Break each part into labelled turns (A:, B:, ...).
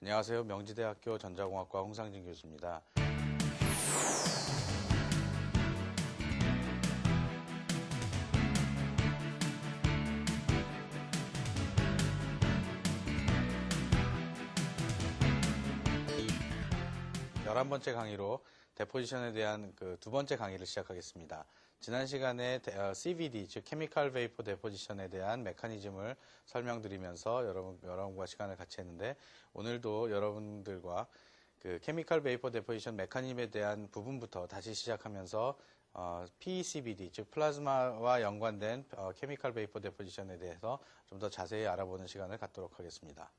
A: 안녕하세요. 명지대학교 전자공학과 홍상진 교수입니다. 이 11번째 강의로 데포지션에 대한 그 두 번째 강의를 시작하겠습니다. 지난 시간에 CVD, 즉 케미컬 베이퍼 데포지션에 대한 메커니즘을 설명드리면서 여러분과 시간을 같이 했는데, 오늘도 여러분들과 그 케미컬 베이퍼 데포지션 메커니즘에 대한 부분부터 다시 시작하면서 PECVD, 즉 플라즈마와 연관된 케미컬 베이퍼 데포지션에 대해서 좀 더 자세히 알아보는 시간을 갖도록 하겠습니다.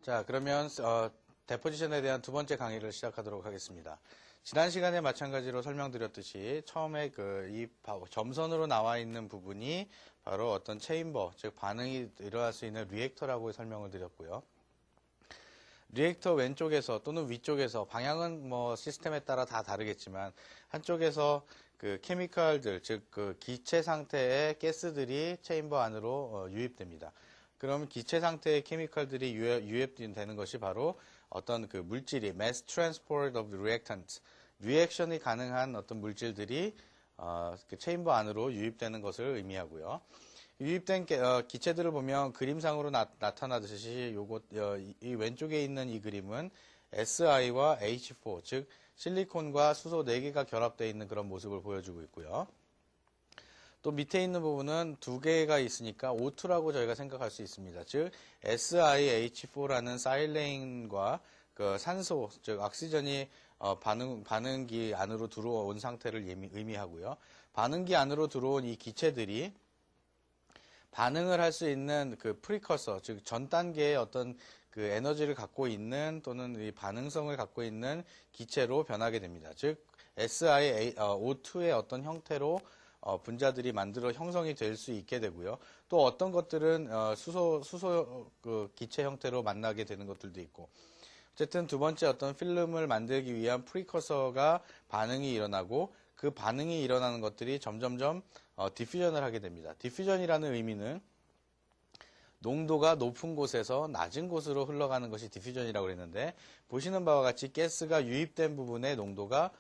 A: 자, 그러면 데포지션에 대한 두 번째 강의를 시작하도록 하겠습니다. 지난 시간에 마찬가지로 설명드렸듯이 처음에 이 점선으로 나와 있는 부분이 바로 어떤 체인버, 즉 반응이 일어날 수 있는 리액터라고 설명을 드렸고요. 리액터 왼쪽에서 또는 위쪽에서, 방향은 뭐 시스템에 따라 다 다르겠지만, 한쪽에서 그 케미컬들, 즉 그 기체 상태의 가스들이 체인버 안으로 유입됩니다. 그럼 기체 상태의 케미컬들이 유입되는 것이 바로 어떤 그 물질이 mass transport of reactant, 리액션이 가능한 어떤 물질들이 그 체인버 안으로 유입되는 것을 의미하고요. 유입된 기체들을 보면 그림상으로 나타나듯이 이 왼쪽에 있는 이 그림은 Si와 H4, 즉 실리콘과 수소 4개가 결합되어 있는 그런 모습을 보여주고 있고요. 또 밑에 있는 부분은 두 개가 있으니까 O2라고 저희가 생각할 수 있습니다. 즉 SiH4라는 사일레인과 그 산소, 즉 옥시전이 반응기 안으로 들어온 상태를 의미하고요. 반응기 안으로 들어온 이 기체들이 반응을 할 수 있는 그 프리커서, 즉 전 단계의 어떤 그 에너지를 갖고 있는 또는 이 반응성을 갖고 있는 기체로 변하게 됩니다. 즉 SiO2의 어떤 형태로 분자들이 만들어 형성이 될 수 있게 되고요. 또 어떤 것들은 수소 그 기체 형태로 만나게 되는 것들도 있고. 어쨌든 두 번째 어떤 필름을 만들기 위한 프리커서가 반응이 일어나고, 그 반응이 일어나는 것들이 점점점 디퓨전을 하게 됩니다. 디퓨전이라는 의미는 농도가 높은 곳에서 낮은 곳으로 흘러가는 것이 디퓨전이라고 그랬는데, 보시는 바와 같이 가스가 유입된 부분의 농도가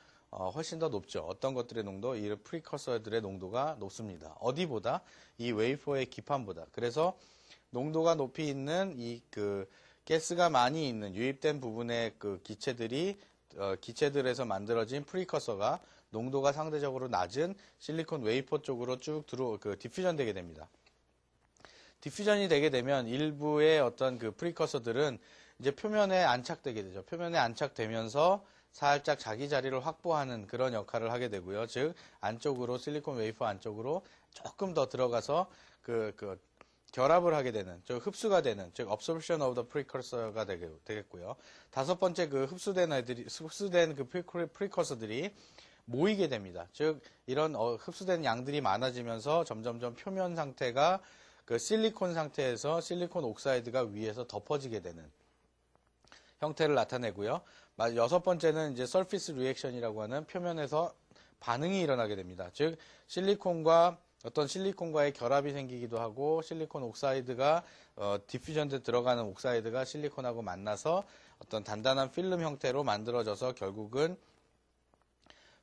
A: 훨씬 더 높죠. 어떤 것들의 농도, 이 프리커서들의 농도가 높습니다. 어디보다? 이 웨이퍼의 기판보다. 그래서 농도가 높이 있는 그 가스가 많이 있는 유입된 부분의 그 기체들에서 만들어진 프리커서가 농도가 상대적으로 낮은 실리콘 웨이퍼 쪽으로 쭉 디퓨전 되게 됩니다. 디퓨전이 되게 되면 일부의 어떤 그 프리커서들은 이제 표면에 안착되게 되죠. 표면에 안착되면서 살짝 자기 자리를 확보하는 그런 역할을 하게 되고요. 즉 안쪽으로, 실리콘 웨이퍼 안쪽으로 조금 더 들어가서 결합을 하게 되는, 즉 흡수가 되는, 즉 absorption of the precursor가 되겠고요. 다섯 번째, 그 흡수된 그 프리커서들이 모이게 됩니다. 즉 이런 흡수된 양들이 많아지면서 점점점 표면 상태가 그 실리콘 상태에서 실리콘 옥사이드가 위에서 덮어지게 되는 형태를 나타내고요. 여섯 번째는 이제 서피스 리액션이라고 하는 표면에서 반응이 일어나게 됩니다. 즉 어떤 실리콘과의 결합이 생기기도 하고, 실리콘 옥사이드가 디퓨전돼 들어가는 옥사이드가 실리콘하고 만나서 어떤 단단한 필름 형태로 만들어져서 결국은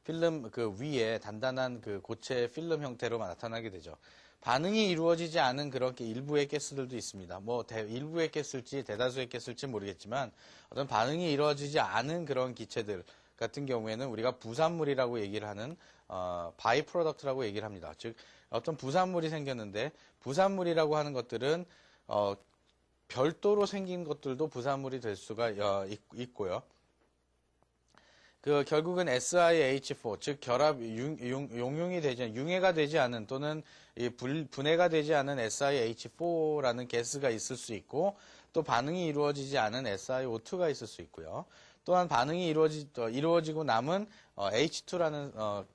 A: 필름 그 위에 단단한 그 고체 필름 형태로 나타나게 되죠. 반응이 이루어지지 않은 그런 일부의 가스들도 있습니다. 뭐 일부의 가스일지 대다수의 가스일지 모르겠지만, 어떤 반응이 이루어지지 않은 그런 기체들 같은 경우에는 우리가 부산물이라고 얘기를 하는 바이 프로덕트라고 얘기를 합니다. 즉 어떤 부산물이 생겼는데, 부산물이라고 하는 것들은 별도로 생긴 것들도 부산물이 될 수가 있고요. 결국은 SiH4, 즉 융해가 되지 않은 또는 분해가 되지 않은 SiH4라는 가스가 있을 수 있고, 또 반응이 이루어지지 않은 SiO2가 있을 수 있고요. 또한 반응이 이루어지고 남은 H2라는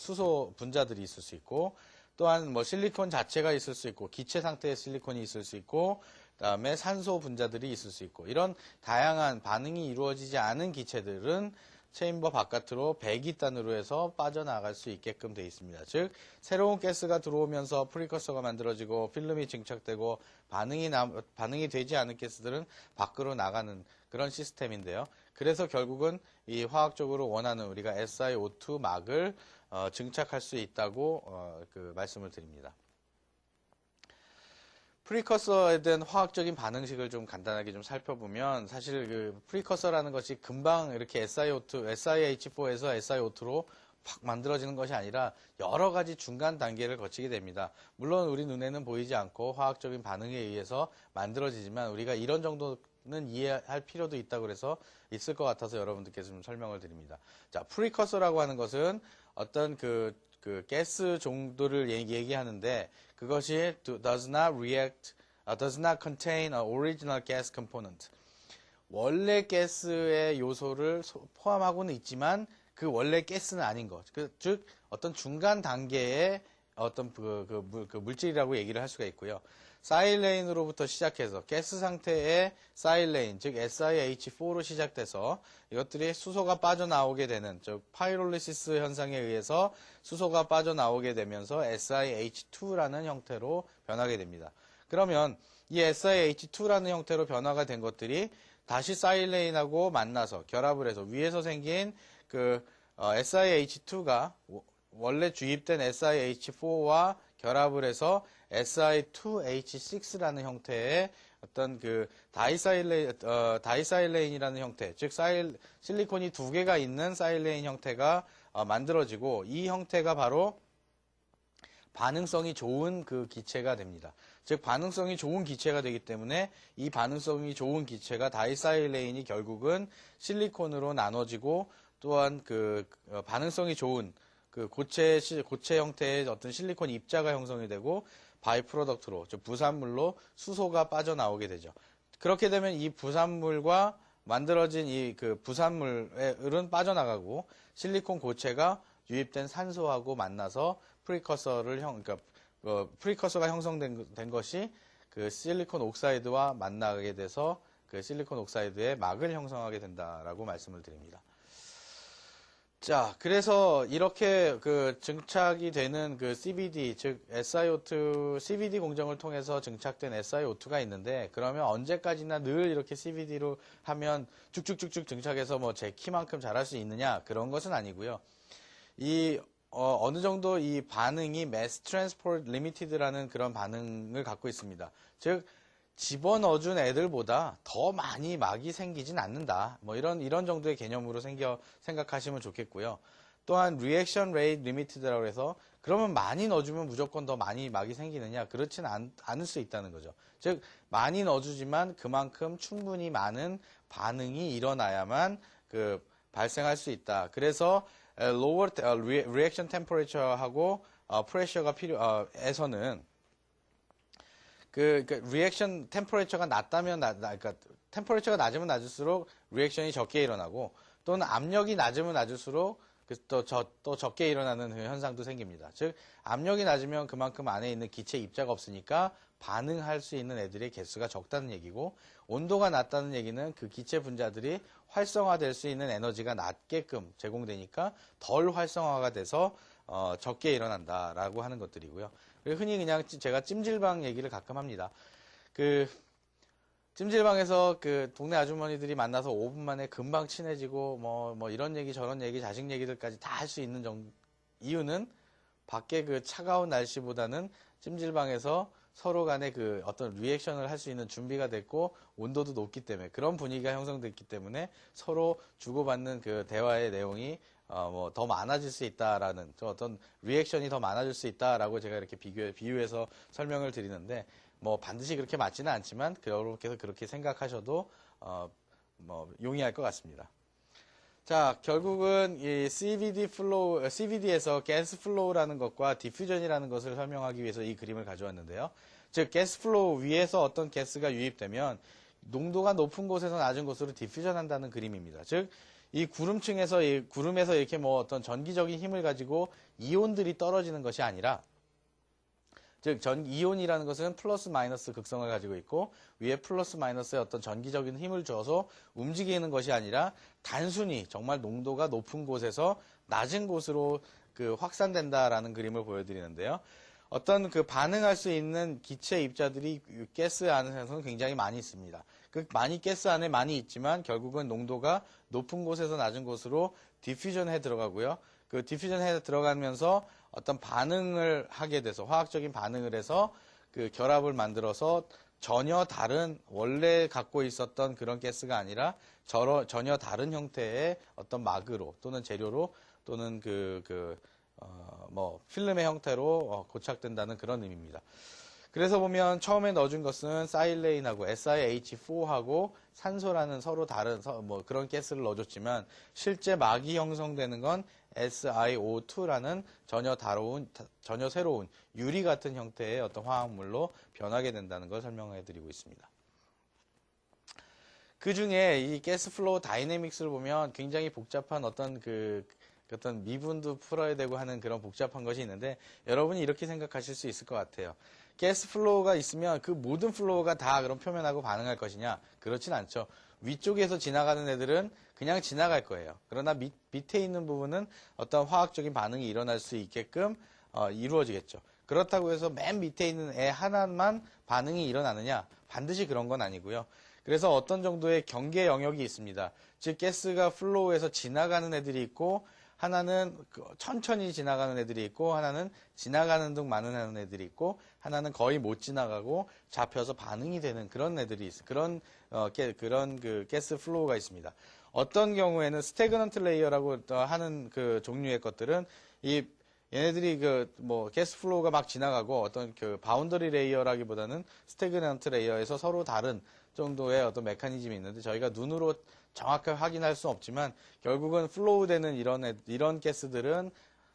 A: 수소 분자들이 있을 수 있고, 또한 뭐 실리콘 자체가 있을 수 있고, 기체 상태의 실리콘이 있을 수 있고, 그다음에 산소 분자들이 있을 수 있고, 이런 다양한 반응이 이루어지지 않은 기체들은 체인버 바깥으로 배기단으로 해서 빠져나갈 수 있게끔 되어 있습니다. 즉 새로운 가스가 들어오면서 프리커서가 만들어지고 필름이 증착되고 반응이 되지 않은 가스들은 밖으로 나가는 그런 시스템인데요. 그래서 결국은 이 화학적으로 원하는 우리가 SiO2 막을 증착할 수 있다고 말씀을 드립니다. 프리커서에 대한 화학적인 반응식을 좀 간단하게 좀 살펴보면 사실 그 프리커서라는 것이 금방 이렇게 SiH4에서 SiO2로 확 만들어지는 것이 아니라 여러 가지 중간 단계를 거치게 됩니다. 물론 우리 눈에는 보이지 않고 화학적인 반응에 의해서 만들어지지만 우리가 이런 정도는 이해할 필요도 있다고 그래서 있을 것 같아서 여러분들께 좀 설명을 드립니다. 자, 프리커서라고 하는 것은 어떤 그 가스 정도를 얘기하는데 그것이 does not contain an original gas component. 원래 가스의 요소를 포함하고는 있지만 그 원래 가스는 아닌 것. 즉 어떤 중간 단계의 어떤 물질이라고 얘기를 할 수가 있고요. 사일레인으로부터 시작해서 가스 상태의 사일레인, 즉 SiH4로 시작돼서 이것들이 수소가 빠져나오게 되는, 즉 파이롤리시스 현상에 의해서 수소가 빠져나오게 되면서 SiH2라는 형태로 변하게 됩니다. 그러면 이 SiH2라는 형태로 변화가 된 것들이 다시 사일레인하고 만나서 결합을 해서 위에서 생긴 SiH2가 원래 주입된 SiH4와 결합을 해서 Si2H6라는 형태의 어떤 다이사일레인이라는 형태, 즉 실리콘이 두 개가 있는 사일레인 형태가 만들어지고 이 형태가 바로 반응성이 좋은 그 기체가 됩니다. 즉 반응성이 좋은 기체가 되기 때문에 이 반응성이 좋은 기체가 다이사일레인이 결국은 실리콘으로 나눠지고 또한 반응성이 좋은 고체 형태의 어떤 실리콘 입자가 형성이 되고 바이 프로덕트로, 즉 부산물로 수소가 빠져나오게 되죠. 그렇게 되면 이 부산물과 만들어진 이 부산물은 빠져나가고 실리콘 고체가 유입된 산소하고 만나서 프리커서가 형성된 것이 그 실리콘 옥사이드와 만나게 돼서 그 실리콘 옥사이드의 막을 형성하게 된다라고 말씀을 드립니다. 자, 그래서 이렇게 증착이 되는 CVD, 즉 CVD 공정을 통해서 증착된 SiO2가 있는데, 그러면 언제까지나 늘 이렇게 CVD로 하면 쭉쭉쭉쭉 증착해서 뭐 제 키만큼 잘할 수 있느냐, 그런 것은 아니고요. 어느 정도 이 반응이 Mass Transport Limited라는 그런 반응을 갖고 있습니다. 즉, 집어넣어준 애들보다 더 많이 막이 생기진 않는다. 뭐 이런 정도의 개념으로 생각하시면 좋겠고요. 또한 Reaction Rate Limited라고 해서 그러면 많이 넣어주면 무조건 더 많이 막이 생기느냐? 그렇지는 않을 수 있다는 거죠. 즉 많이 넣어주지만 그만큼 충분히 많은 반응이 일어나야만 발생할 수 있다. 그래서 Lower Reaction Temperature하고 Pressure가 에서는 리액션 템퍼레처가 낮다면 템퍼레처가 낮으면 낮을수록 리액션이 적게 일어나고 또는 압력이 낮으면 낮을수록 또 적게 일어나는 현상도 생깁니다. 즉 압력이 낮으면 그만큼 안에 있는 기체 입자가 없으니까 반응할 수 있는 애들의 개수가 적다는 얘기고, 온도가 낮다는 얘기는 그 기체 분자들이 활성화될 수 있는 에너지가 낮게끔 제공되니까 덜 활성화가 돼서 적게 일어난다라고 하는 것들이고요. 흔히 그냥 제가 찜질방 얘기를 가끔 합니다. 찜질방에서 동네 아주머니들이 만나서 5분 만에 금방 친해지고 뭐 이런 얘기 저런 얘기 자식 얘기들까지 다 할 수 있는 이유는 밖에 차가운 날씨보다는 찜질방에서 서로 간에 어떤 리액션을 할 수 있는 준비가 됐고 온도도 높기 때문에, 그런 분위기가 형성됐기 때문에 서로 주고받는 대화의 내용이 더 많아질 수 있다라는, 어떤 리액션이 더 많아질 수 있다라고 제가 이렇게 비유해서 설명을 드리는데, 뭐 반드시 그렇게 맞지는 않지만 여러분께서 그렇게 생각하셔도 용이할 것 같습니다. 자, 결국은 이 CVD에서 가스 플로우라는 것과 디퓨전이라는 것을 설명하기 위해서 이 그림을 가져왔는데요. 즉 가스 플로우 위에서 어떤 가스가 유입되면 농도가 높은 곳에서 낮은 곳으로 디퓨전한다는 그림입니다. 즉 이 구름에서 이렇게 어떤 전기적인 힘을 가지고 이온들이 떨어지는 것이 아니라 즉, 이온이라는 것은 플러스 마이너스 극성을 가지고 있고, 위에 플러스 마이너스의 어떤 전기적인 힘을 줘서 움직이는 것이 아니라 단순히 정말 농도가 높은 곳에서 낮은 곳으로 그 확산된다라는 그림을 보여드리는데요. 어떤 그 반응할 수 있는 기체 입자들이 가스 안에서는 굉장히 많이 있습니다. 그 가스 안에 많이 있지만 결국은 농도가 높은 곳에서 낮은 곳으로 디퓨전해 들어가고요. 그 디퓨전해 들어가면서 어떤 반응을 하게 돼서 화학적인 반응을 해서 그 결합을 만들어서 전혀 다른 원래 갖고 있었던 그런 가스가 아니라 전혀 다른 형태의 어떤 막으로 또는 재료로 또는 필름의 형태로 고착된다는 그런 의미입니다. 그래서 보면 처음에 넣어준 것은 사일레인하고 SiH4하고 산소라는 서로 다른 그런 가스를 넣어줬지만 실제 막이 형성되는 건 SiO2라는 전혀 새로운 유리 같은 형태의 어떤 화학물로 변하게 된다는 걸 설명해 드리고 있습니다. 그 중에 이 가스 플로우 다이내믹스를 보면 굉장히 복잡한 어떤 미분도 풀어야 되고 하는 그런 복잡한 것이 있는데 여러분이 이렇게 생각하실 수 있을 것 같아요. 가스 플로우가 있으면 그 모든 플로우가 다 그럼 표면하고 반응할 것이냐? 그렇진 않죠. 위쪽에서 지나가는 애들은 그냥 지나갈 거예요. 그러나 밑에 있는 부분은 어떤 화학적인 반응이 일어날 수 있게끔 이루어지겠죠. 그렇다고 해서 맨 밑에 있는 애 하나만 반응이 일어나느냐? 반드시 그런 건 아니고요. 그래서 어떤 정도의 경계 영역이 있습니다. 즉 가스가 플로우에서 지나가는 애들이 있고 하나는 천천히 지나가는 애들이 있고 하나는 지나가는 둥 많은 애들이 있고 하나는 거의 못 지나가고 잡혀서 반응이 되는 그런 애들이 그런 가스 플로우가 있습니다. 어떤 경우에는 스태그넌트 레이어라고 하는 그 종류의 것들은 얘네들이 가스 플로우가 막 지나가고 어떤 바운더리 레이어라기보다는 스태그넌트 레이어에서 서로 다른 정도의 어떤 메커니즘이 있는데 저희가 눈으로 정확하게 확인할 수는 없지만 결국은 플로우되는 이런 가스들은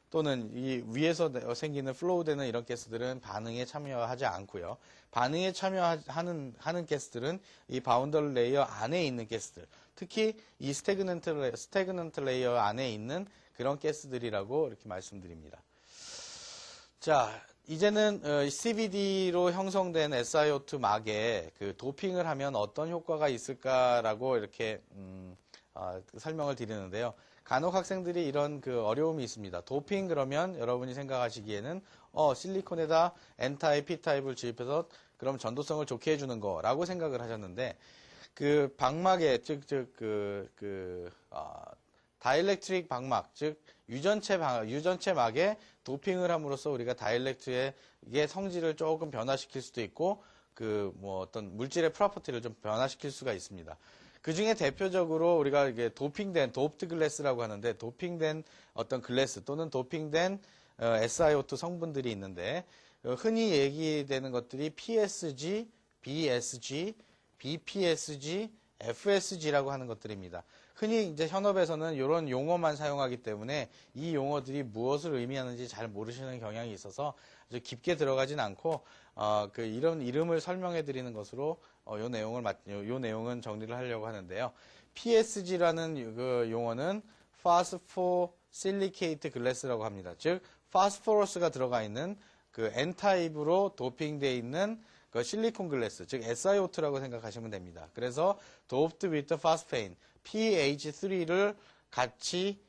A: 또는 이 위에서 생기는 플로우되는 이런 가스들은 반응에 참여하지 않고요. 반응에 참여하는 가스들은 이 바운더리 레이어 안에 있는 가스들, 특히 이 스태그넌트 레이어 안에 있는 그런 가스들이라고 이렇게 말씀드립니다. 자, 이제는 CVD로 형성된 SiO2 막에 도핑을 하면 어떤 효과가 있을까라고 이렇게 설명을 드리는데요. 간혹 학생들이 이런 어려움이 있습니다. 도핑 그러면 여러분이 생각하시기에는 실리콘에다 N타입, P타입을 주입해서 그럼 전도성을 좋게 해주는 거라고 생각을 하셨는데 방막에 다이렉트릭 방막, 즉 유전체 막에 도핑을 함으로써 우리가 다이렉트의 성질을 조금 변화시킬 수도 있고 어떤 물질의 프로퍼티를 좀 변화시킬 수가 있습니다. 그 중에 대표적으로 우리가 도핑된 도프트 글래스라고 하는데 도핑된 어떤 글래스 또는 도핑된 SiO2 성분들이 있는데 흔히 얘기되는 것들이 PSG, BSG, BPSG, FSG라고 하는 것들입니다. 흔히 이제 현업에서는 이런 용어만 사용하기 때문에 이 용어들이 무엇을 의미하는지 잘 모르시는 경향이 있어서 아주 깊게 들어가진 않고 이런 이름을 설명해 드리는 것으로 요 내용은 정리를 하려고 하는데요. PSG라는 그 용어는 파스포실리케이트 글래스라고 합니다. 즉 파스포러스가 들어가 있는 N타입으로 도핑되어 있는 실리콘 글래스, 즉 SiO2라고 생각하시면 됩니다. 그래서 doped with phosphane, PH3를 같이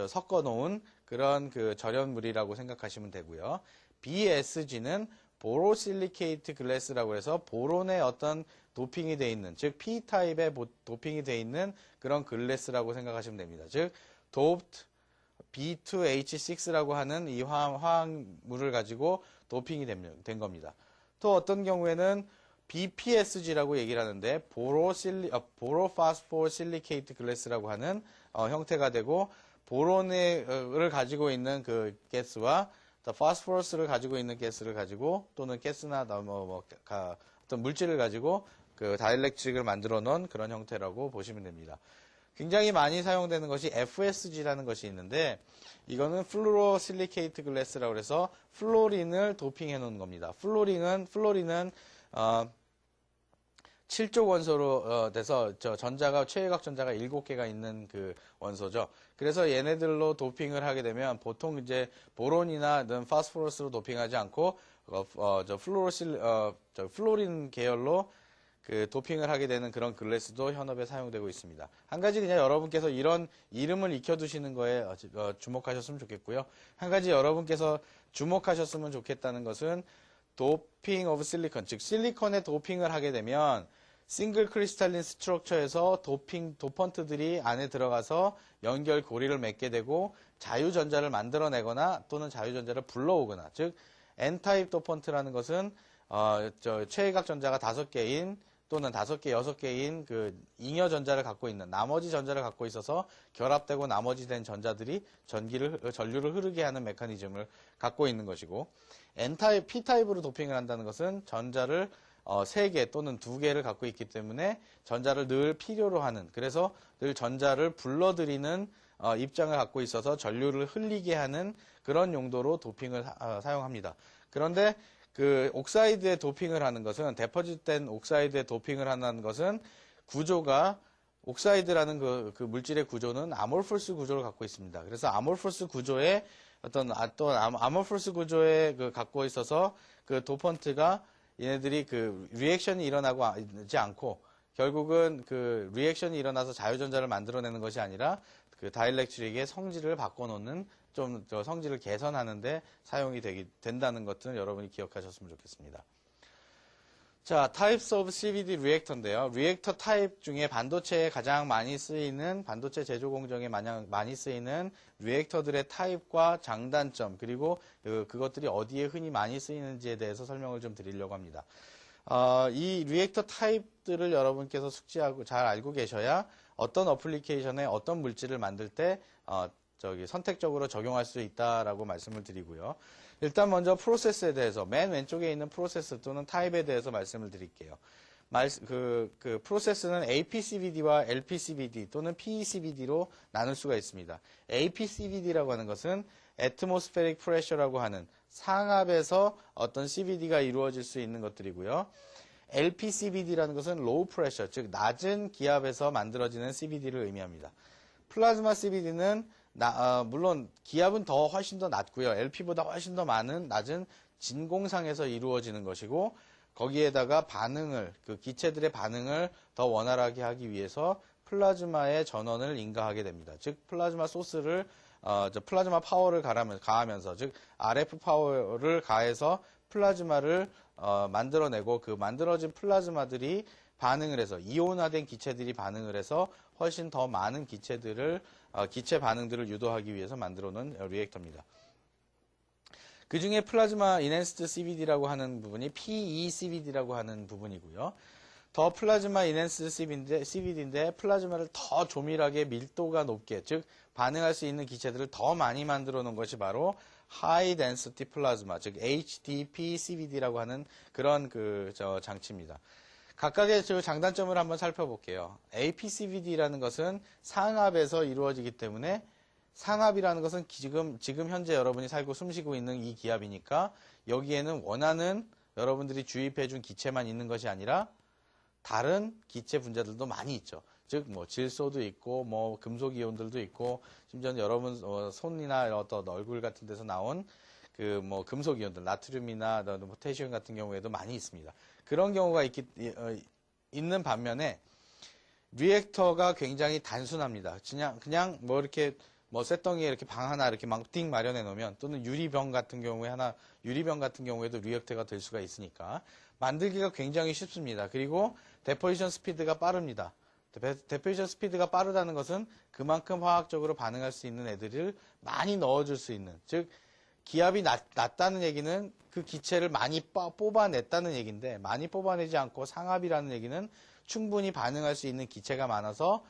A: 섞어 놓은 그런 절연물이라고 생각하시면 되고요. BSG는 보로실리케이트 글래스라고 해서 보론의 어떤 도핑이 되어 있는, 즉 P타입의 도핑이 되어 있는 그런 글래스라고 생각하시면 됩니다. 즉 doped B2H6라고 하는 이 화학물을 가지고 도핑이 된 겁니다. 또 어떤 경우에는 BPSG라고 얘기를 하는데 보로파스포실리케이트 글래스라고 하는 형태가 되고 보론을 가지고 있는 가스와 파스포러스를 가지고 있는 가스를 가지고 또는 가스나 어떤 물질을 가지고 다이렉트릭을 만들어 놓은 그런 형태라고 보시면 됩니다. 굉장히 많이 사용되는 것이 FSG라는 것이 있는데 이거는 플루로실리케이트 글래스라고 해서 플로린을 도핑해 놓은 겁니다. 플로린은 7족 원소로 돼서 최외곽 전자가 7개가 있는 원소죠. 그래서 얘네들로 도핑을 하게 되면 보통 이제 보론이나 파스포러스로 도핑하지 않고 플로린 계열로 그 도핑을 하게 되는 그런 글래스도 현업에 사용되고 있습니다. 한 가지 그냥 여러분께서 이런 이름을 익혀두시는 거에 주목하셨으면 좋겠고요. 한 가지 여러분께서 주목하셨으면 좋겠다는 것은 도핑 오브 실리콘, 즉 실리콘에 도핑을 하게 되면 싱글 크리스탈린 스트럭처에서 도펀트들이 안에 들어가서 연결 고리를 맺게 되고 자유전자를 만들어내거나 또는 자유전자를 불러오거나, 즉 N타입 도펀트라는 것은 최외각 전자가 5개인 또는 5개, 6개인 그 잉여 전자를 갖고 있는, 나머지 전자를 갖고 있어서 결합되고 나머지 된 전자들이 전류를 흐르게 하는 메커니즘을 갖고 있는 것이고, N타입, P타입으로 도핑을 한다는 것은 전자를 3개 또는 2개를 갖고 있기 때문에 전자를 늘 필요로 하는, 그래서 늘 전자를 불러들이는 입장을 갖고 있어서 전류를 흘리게 하는 그런 용도로 도핑을 사용합니다. 그런데 그 옥사이드에 도핑을 하는 것은, 데포짓된 옥사이드에 도핑을 한다는 것은 구조가, 옥사이드라는 그 물질의 구조는 아몰포스 구조를 갖고 있습니다. 그래서 아몰포스 구조에 아몰포스 구조에 갖고 있어서 그 도펀트가 얘네들이 그 리액션이 일어나지 않고 결국은 그 리액션이 일어나서 자유전자를 만들어내는 것이 아니라 그 다이일렉트릭의 성질을 바꿔놓는, 좀 성질을 개선하는데 사용이 된다는 것은 여러분이 기억하셨으면 좋겠습니다. 자, Types of CVD 리액터인데요. 리액터 타입 중에 반도체에 가장 많이 쓰이는, 반도체 제조 공정에 많이 쓰이는 리액터들의 타입과 장단점, 그리고 그것들이 어디에 흔히 많이 쓰이는지에 대해서 설명을 좀 드리려고 합니다. 이 리액터 타입들을 여러분께서 숙지하고 잘 알고 계셔야 어떤 어플리케이션에 어떤 물질을 만들 때 선택적으로 적용할 수 있다라고 말씀을 드리고요. 일단 먼저 프로세스에 대해서, 맨 왼쪽에 있는 프로세스 또는 타입에 대해서 말씀을 드릴게요. 그 프로세스는 APCVD와 LPCVD 또는 PECVD로 나눌 수가 있습니다. APCVD라고 하는 것은 Atmospheric Pressure라고 하는 상압에서 어떤 CVD가 이루어질 수 있는 것들이고요. LPCVD라는 것은 Low Pressure, 즉 낮은 기압에서 만들어지는 CVD를 의미합니다. 플라즈마 CVD는 물론 기압은 훨씬 더 낮고요. LP보다 훨씬 더 낮은 진공상에서 이루어지는 것이고, 거기에다가 그 기체들의 반응을 더 원활하게 하기 위해서 플라즈마의 전원을 인가하게 됩니다. 즉 플라즈마 소스를 플라즈마 파워를 가하면서, 즉 RF 파워를 가해서 플라즈마를 만들어내고, 그 만들어진 플라즈마들이 반응을 해서, 이온화된 기체들이 반응을 해서 훨씬 더 많은 기체 반응들을 유도하기 위해서 만들어 놓은 리액터입니다. 그 중에 플라즈마 인핸스드 CVD라고 하는 부분이 PECVD라고 하는 부분이고요. 더 플라즈마 인핸스드 CVD인데 플라즈마를 더 조밀하게 밀도가 높게, 즉 반응할 수 있는 기체들을 더 많이 만들어 놓은 것이 바로 하이 덴시티 플라즈마, 즉 HDP-CVD라고 하는 그런 장치입니다. 각각의 장단점을 한번 살펴볼게요. APCVD라는 것은 상압에서 이루어지기 때문에, 상압이라는 것은 지금 현재 여러분이 살고 숨쉬고 있는 이 기압이니까 여기에는 원하는 여러분들이 주입해준 기체만 있는 것이 아니라 다른 기체 분자들도 많이 있죠. 즉 질소도 있고 금속 이온들도 있고, 심지어 여러분 손이나 어떤 얼굴 같은 데서 나온 금속 이온들, 나트륨이나 포테시움 같은 경우에도 많이 있습니다. 그런 경우가 있는 반면에 리액터가 굉장히 단순합니다. 그냥 이렇게 쇳덩이에 이렇게 방 하나 이렇게 띵 마련해 놓으면, 또는 유리병 같은 경우에도 리액터가 될 수가 있으니까 만들기가 굉장히 쉽습니다. 그리고 데포지션 스피드가 빠릅니다. 데포지션 스피드가 빠르다는 것은 그만큼 화학적으로 반응할 수 있는 애들을 많이 넣어줄 수 있는, 즉 기압이 낮다는 얘기는 그 기체를 많이 뽑아냈다는 얘기인데, 많이 뽑아내지 않고 상압이라는 얘기는 충분히 반응할 수 있는 기체가 많아서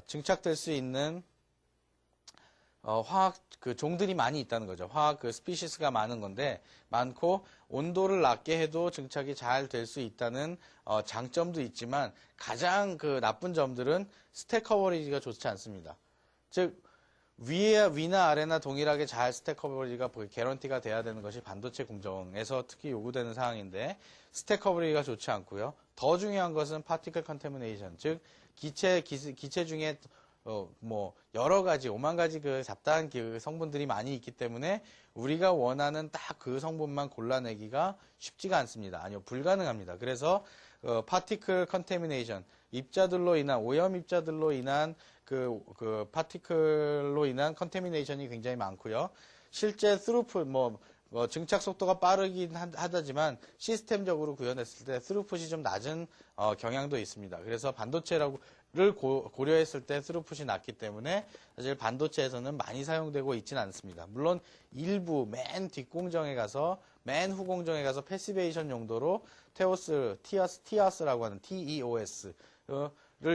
A: 증착될 수 있는 화학 종들이 많이 있다는 거죠. 화학 스피시스가 많은 건데, 많고 온도를 낮게 해도 증착이 잘 될 수 있다는 장점도 있지만, 가장 나쁜 점들은 스택 커버리지가 좋지 않습니다. 즉 위나 아래나 동일하게 잘 스택 커버리지가 개런티가 돼야 되는 것이 반도체 공정에서 특히 요구되는 사항인데, 스택 커버리지가 좋지 않고요. 더 중요한 것은 파티클 컨테미네이션, 즉 기체 중에 여러 가지, 오만 가지 그 잡다한 그 성분들이 많이 있기 때문에 우리가 원하는 딱 그 성분만 골라내기가 쉽지가 않습니다. 아니요, 불가능합니다. 그래서, 파티클 컨테미네이션, 입자들로 인한, 오염 입자들로 인한 파티클로 인한 컨테미네이션이 굉장히 많고요. 실제 스루풋, 증착 속도가 빠르긴 하다지만 시스템적으로 구현했을 때 스루풋이 좀 낮은 경향도 있습니다. 그래서 반도체를 고려했을 때 스루풋이 낮기 때문에 사실 반도체에서는 많이 사용되고 있지는 않습니다. 물론 일부 맨 뒷공정에 가서 맨 후공정에 가서 패시베이션 용도로 TEOS라고 하는 TEOS를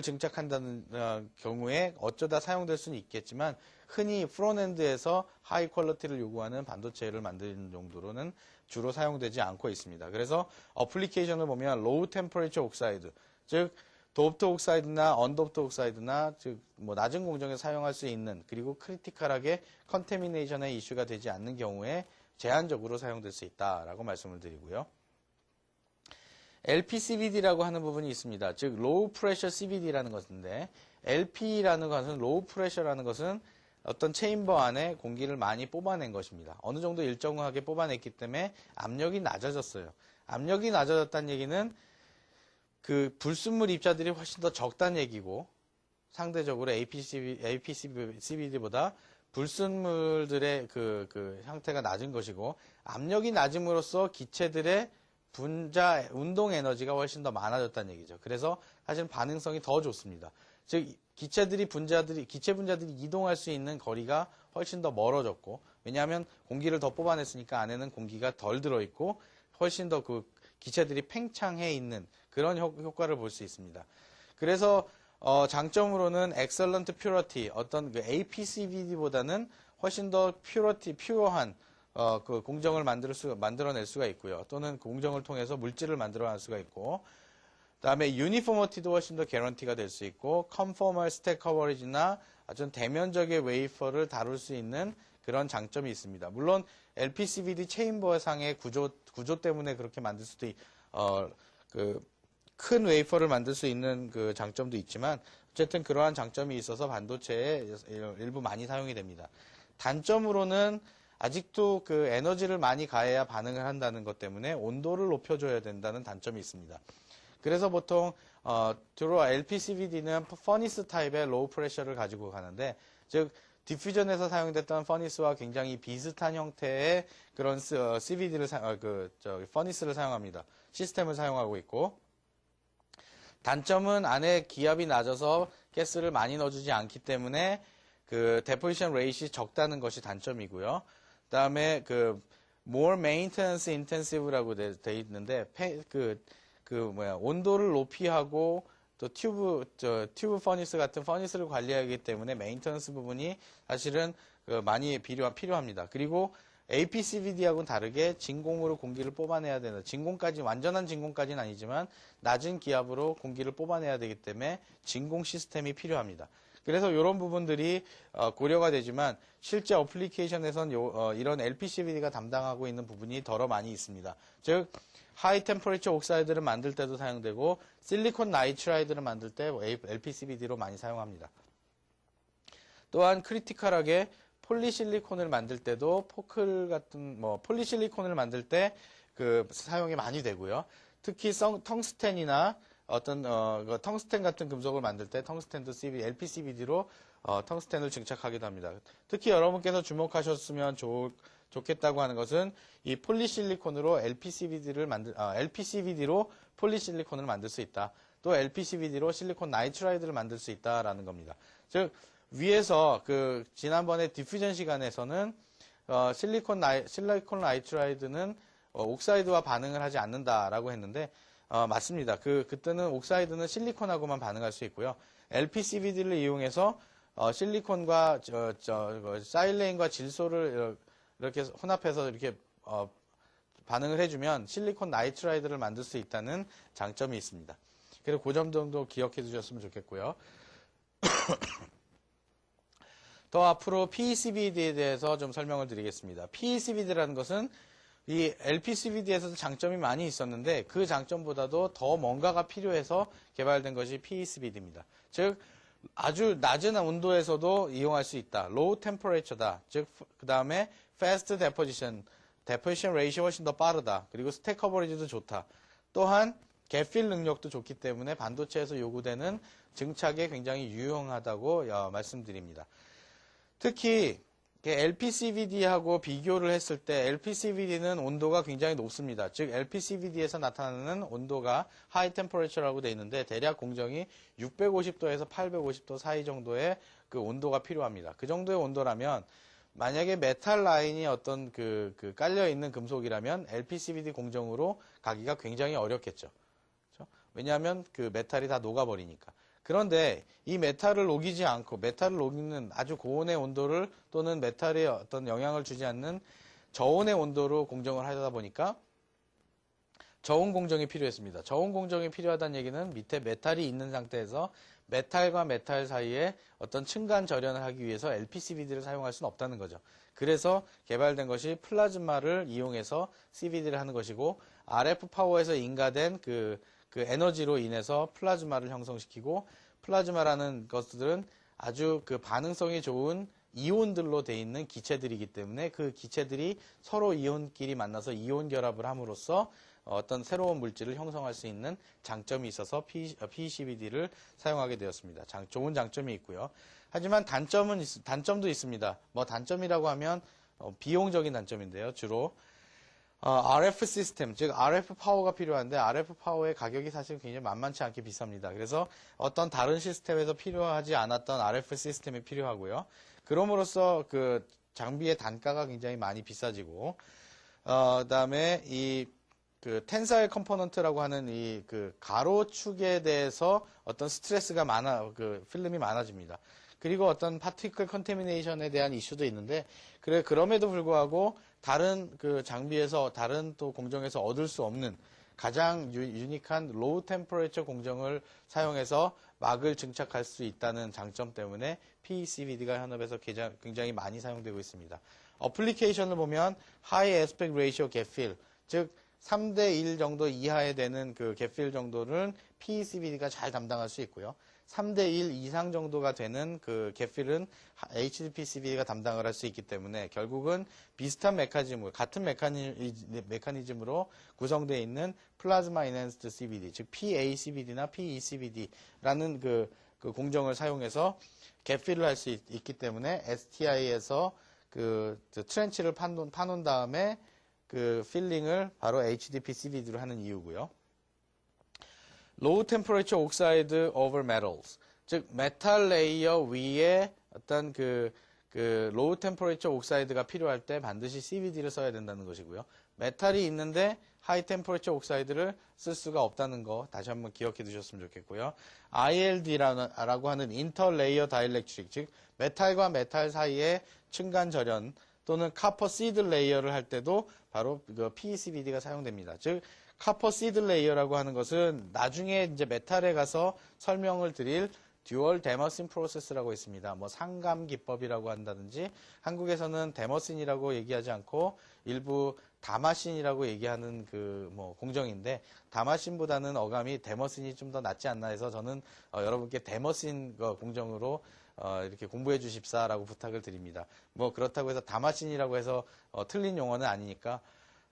A: 증착한다는 경우에 어쩌다 사용될 수는 있겠지만 흔히 프론엔드에서 하이 퀄리티를 요구하는 반도체를 만드는 용도로는 주로 사용되지 않고 있습니다. 그래서 어플리케이션을 보면 로우 템퍼레처 옥사이드, 즉 도프트 옥사이드나 언도프트 옥사이드나 즉 낮은 공정에 사용할 수 있는, 그리고 크리티컬하게 컨테미네이션의 이슈가 되지 않는 경우에 제한적으로 사용될 수 있다라고 말씀을 드리고요. LPCVD라고 하는 부분이 있습니다. 즉 로우 프레셔 CVD라는 것인데, LP라는 것은 로우 프레셔라는 것은 어떤 체인버 안에 공기를 많이 뽑아낸 것입니다. 어느 정도 일정하게 뽑아냈기 때문에 압력이 낮아졌어요. 압력이 낮아졌다는 얘기는 그 불순물 입자들이 훨씬 더 적다는 얘기고, 상대적으로 APCVD보다 불순물들의 그 형태가 낮은 것이고, 압력이 낮음으로써 기체들의 분자 운동 에너지가 훨씬 더 많아졌다는 얘기죠. 그래서 사실 반응성이 더 좋습니다. 즉 기체 분자들이 이동할 수 있는 거리가 훨씬 더 멀어졌고, 왜냐하면 공기를 더 뽑아냈으니까 안에는 공기가 덜 들어있고 훨씬 더 그 기체들이 팽창해 있는 그런 효과를 볼 수 있습니다. 그래서 장점으로는 excellent purity, 어떤 그 APCVD보다는 훨씬 더 퓨어한 그 공정을 만들어낼 수가 있고요. 또는 공정을 통해서 물질을 만들어낼 수가 있고, 다음에 유니포머티도 훨씬 더 개런티가 될 수 있고, 컨포멀 스택 커버리지나 아주 대면적의 웨이퍼를 다룰 수 있는 그런 장점이 있습니다. 물론 LPCVD 체인버상의 구조 때문에 그렇게 만들 수도 큰 웨이퍼를 만들 수 있는 그 장점도 있지만, 어쨌든 그러한 장점이 있어서 반도체에 일부 많이 사용이 됩니다. 단점으로는 아직도 그 에너지를 많이 가해야 반응을 한다는 것 때문에 온도를 높여줘야 된다는 단점이 있습니다. 그래서 보통 주로 LPCVD는 퍼니스 타입의 로우 프레셔를 가지고 가는데, 즉 디퓨전에서 사용됐던 퍼니스와 굉장히 비슷한 형태의 그런 퍼니스를 사용합니다. 시스템을 사용하고 있고, 단점은 안에 기압이 낮아서 가스를 많이 넣어주지 않기 때문에 그 데포지션 레이트이 적다는 것이 단점이고요. 그다음에 그 more maintenance intensive라고 돼 있는데, 온도를 높이 하고 또 튜브 퍼니스 같은 퍼니스를 관리하기 때문에 메인터넌스 부분이 사실은 많이 필요합니다. 그리고 APCVD하고는 다르게 진공으로 공기를 뽑아내야 되는, 완전한 진공까지는 아니지만 낮은 기압으로 공기를 뽑아내야 되기 때문에 진공 시스템이 필요합니다. 그래서 이런 부분들이 고려가 되지만 실제 어플리케이션에선 이런 LPCVD가 담당하고 있는 부분이 더러 많이 있습니다. 즉 하이 템퍼레처 옥사이드를 만들 때도 사용되고, 실리콘 나이트라이드를 만들 때 LPCVD로 많이 사용합니다. 또한 크리티컬하게 폴리실리콘을 만들 때도 폴리실리콘을 만들 때 사용이 많이 되고요. 특히 텅스텐이나 어떤 텅스텐 같은 금속을 만들 때 텅스텐도 LPCVD로 텅스텐을 증착하기도 합니다. 특히 여러분께서 주목하셨으면 좋겠다고 하는 것은 이 폴리실리콘으로 LPCVD로 폴리실리콘을 만들 수 있다. 또 LPCVD로 실리콘 나이트라이드를 만들 수 있다라는 겁니다. 즉 위에서 지난번에 디퓨전 시간에서는 실리콘 나이트라이드는 옥사이드와 반응을 하지 않는다라고 했는데, 맞습니다. 그때는 옥사이드는 실리콘하고만 반응할 수 있고요. LPCVD를 이용해서 실리콘과 사일레인과 질소를 이렇게 혼합해서 이렇게 반응을 해주면 실리콘 나이트라이드를 만들 수 있다는 장점이 있습니다. 그래서 그 점 정도 기억해 두셨으면 좋겠고요. 더 앞으로 PECVD에 대해서 좀 설명을 드리겠습니다. PECVD라는 것은 이 LPCVD에서도 장점이 많이 있었는데 그 장점보다도 더 뭔가가 필요해서 개발된 것이 PECVD입니다. 즉 아주 낮은 온도에서도 이용할 수 있다. low temperature다. 즉, 그 다음에 fast deposition ratio 훨씬 더 빠르다. 그리고 스택 커버리지도 좋다. 또한 개필 능력도 좋기 때문에 반도체에서 요구되는 증착에 굉장히 유용하다고 말씀드립니다. 특히 LPCVD하고 비교를 했을 때 LPCVD는 온도가 굉장히 높습니다. 즉 LPCVD에서 나타나는 온도가 하이 템퍼레처라고 되어 있는데 대략 공정이 650도에서 850도 사이 정도의 그 온도가 필요합니다. 그 정도의 온도라면 만약에 메탈 라인이 어떤 깔려 있는 금속이라면 LPCVD 공정으로 가기가 굉장히 어렵겠죠. 그렇죠? 왜냐하면 그 메탈이 다 녹아버리니까. 그런데 이 메탈을 녹이지 않고 메탈을 녹이는 아주 고온의 온도를 또는 메탈에 어떤 영향을 주지 않는 저온의 온도로 공정을 하다 보니까 저온 공정이 필요했습니다. 저온 공정이 필요하다는 얘기는 밑에 메탈이 있는 상태에서 메탈과 메탈 사이에 어떤 층간 절연을 하기 위해서 LPCVD를 사용할 수는 없다는 거죠. 그래서 개발된 것이 플라즈마를 이용해서 CVD를 하는 것이고 RF 파워에서 인가된 그 에너지로 인해서 플라즈마를 형성시키고 플라즈마라는 것들은 아주 그 반응성이 좋은 이온들로 되어 있는 기체들이기 때문에 그 기체들이 서로 이온끼리 만나서 이온 결합을 함으로써 어떤 새로운 물질을 형성할 수 있는 장점이 있어서 PECVD를 사용하게 되었습니다. 좋은 장점이 있고요. 하지만 단점도 있습니다. 뭐 단점이라고 하면 비용적인 단점인데요. 주로 RF 시스템, 즉 RF 파워가 필요한데 RF 파워의 가격이 사실 굉장히 만만치 않게 비쌉니다. 그래서 어떤 다른 시스템에서 필요하지 않았던 RF 시스템이 필요하고요. 그럼으로써 그 장비의 단가가 굉장히 많이 비싸지고, 그다음에 그 텐사일 컴포넌트라고 하는 그 가로축에 대해서 어떤 스트레스가 필름이 많아집니다. 그리고 어떤 파티클 컨테미네이션에 대한 이슈도 있는데, 그럼에도 불구하고 다른 그 장비에서 다른 또 공정에서 얻을 수 없는 가장 유니크한 로우 템퍼레처 공정을 사용해서 막을 증착할 수 있다는 장점 때문에 PECVD가 현업에서 굉장히 많이 사용되고 있습니다. 어플리케이션을 보면 하이 에스펙 레이시오 갭필, 즉 3대1 정도 이하에 되는 그 갭필 정도는 PECVD가 잘 담당할 수 있고요. 3대1 이상 정도가 되는 그 갭필은 HDPCVD가 담당을 할 수 있기 때문에 결국은 비슷한 같은 메커니즘으로 구성되어 있는 플라즈마 인핸스드 CVD, 즉 PACVD나 PECVD라는 그 공정을 사용해서 갭필을 할 수 있기 때문에 STI에서 그 트렌치를 파놓은 다음에 그 필링을 바로 HDPCVD로 하는 이유고요. Low temperature oxide over metals. 즉, 메탈 레이어 위에 어떤 low temperature oxide가 필요할 때 반드시 CVD를 써야 된다는 것이고요. 메탈이 있는데 high temperature oxide를 쓸 수가 없다는 거 다시 한번 기억해 두셨으면 좋겠고요. ILD라고 하는 interlayer dielectric, 즉, 메탈과 메탈 사이에 층간 절연 또는 copper seed layer를 할 때도 바로 그 PECVD가 사용됩니다. 즉, 카퍼 시드 레이어라고 하는 것은 나중에 이제 메탈에 가서 설명을 드릴 듀얼 데머신 프로세스라고 있습니다. 뭐 상감 기법이라고 한다든지 한국에서는 데머신이라고 얘기하지 않고 일부 다마신이라고 얘기하는 뭐 공정인데 다마신보다는 어감이 데머신이 좀 더 낫지 않나 해서 저는 여러분께 데머신 공정으로 이렇게 공부해 주십사라고 부탁을 드립니다. 뭐 그렇다고 해서 다마신이라고 해서 틀린 용어는 아니니까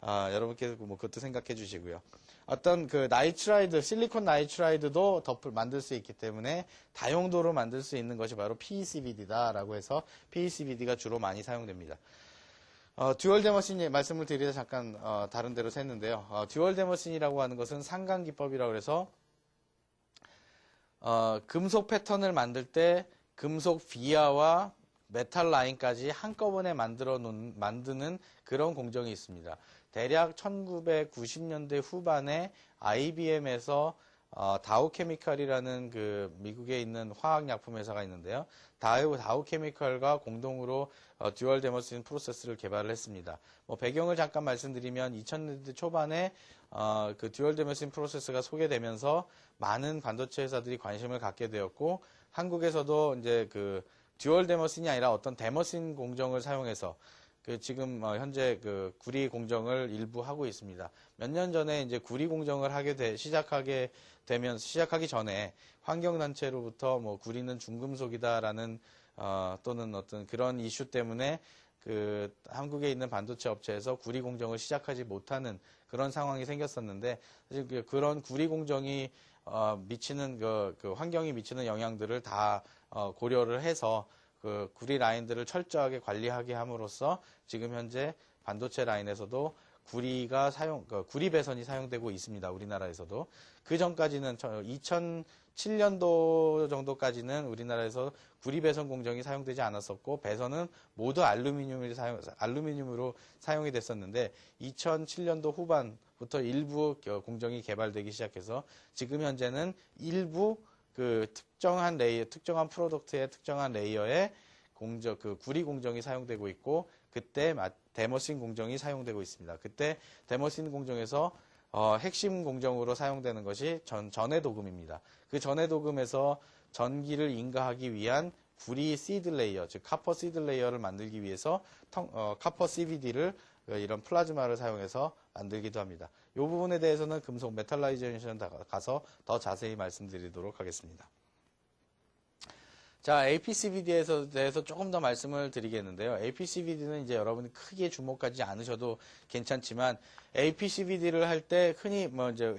A: 여러분께서 뭐 그것도 생각해 주시고요. 어떤 실리콘 나이트라이드도 덮을 만들 수 있기 때문에 다용도로 만들 수 있는 것이 바로 PECVD다라고 해서 PECVD가 주로 많이 사용됩니다. 듀얼 데머신 말씀을 드리자 잠깐 다른 데로 샜는데요. 듀얼 데머신이라고 하는 것은 상강 기법이라고 해서 금속 패턴을 만들 때 금속 비아와 메탈 라인까지 한꺼번에 만드는 그런 공정이 있습니다. 대략 1990년대 후반에 IBM에서 다우케미칼이라는 그 미국에 있는 화학약품 회사가 있는데요. 다우케미칼과 공동으로 듀얼 데머신 프로세스를 개발을 했습니다. 뭐 배경을 잠깐 말씀드리면 2000년대 초반에 그 듀얼 데머신 프로세스가 소개되면서 많은 반도체 회사들이 관심을 갖게 되었고 한국에서도 이제 그 듀얼 데머신이 아니라 어떤 데머신 공정을 사용해서 지금 현재 구리 공정을 일부 하고 있습니다. 몇 년 전에 이제 구리 공정을 시작하기 전에 환경단체로부터 뭐 구리는 중금속이다라는 또는 어떤 그런 이슈 때문에 그 한국에 있는 반도체 업체에서 구리 공정을 시작하지 못하는 그런 상황이 생겼었는데 사실 그런 구리 공정이 미치는 그 환경이 미치는 영향들을 다 고려를 해서 그 구리 라인들을 철저하게 관리하게 함으로써 지금 현재 반도체 라인에서도 구리 배선이 사용되고 있습니다. 우리나라에서도. 그 전까지는 2007년도 정도까지는 우리나라에서 구리 배선 공정이 사용되지 않았었고, 배선은 모두 알루미늄으로 사용이 됐었는데, 2007년도 후반부터 일부 공정이 개발되기 시작해서, 지금 현재는 일부 그 특정한 프로덕트의 특정한 레이어에 구리 공정이 사용되고 있고, 그때 데머신 공정이 사용되고 있습니다. 그때 데머신 공정에서 핵심 공정으로 사용되는 것이 전해 도금입니다. 그 전해 도금에서 전기를 인가하기 위한 구리 시드 레이어, 즉 카퍼 시드 레이어를 만들기 위해서 카퍼 CVD를 이런 플라즈마를 사용해서 만들기도 합니다. 이 부분에 대해서는 금속 메탈라이제이션 가서 더 자세히 말씀드리도록 하겠습니다. 자, APCVD에 대해서 조금 더 말씀을 드리겠는데요. APCVD는 이제 여러분이 크게 주목하지 않으셔도 괜찮지만, APCVD를 할 때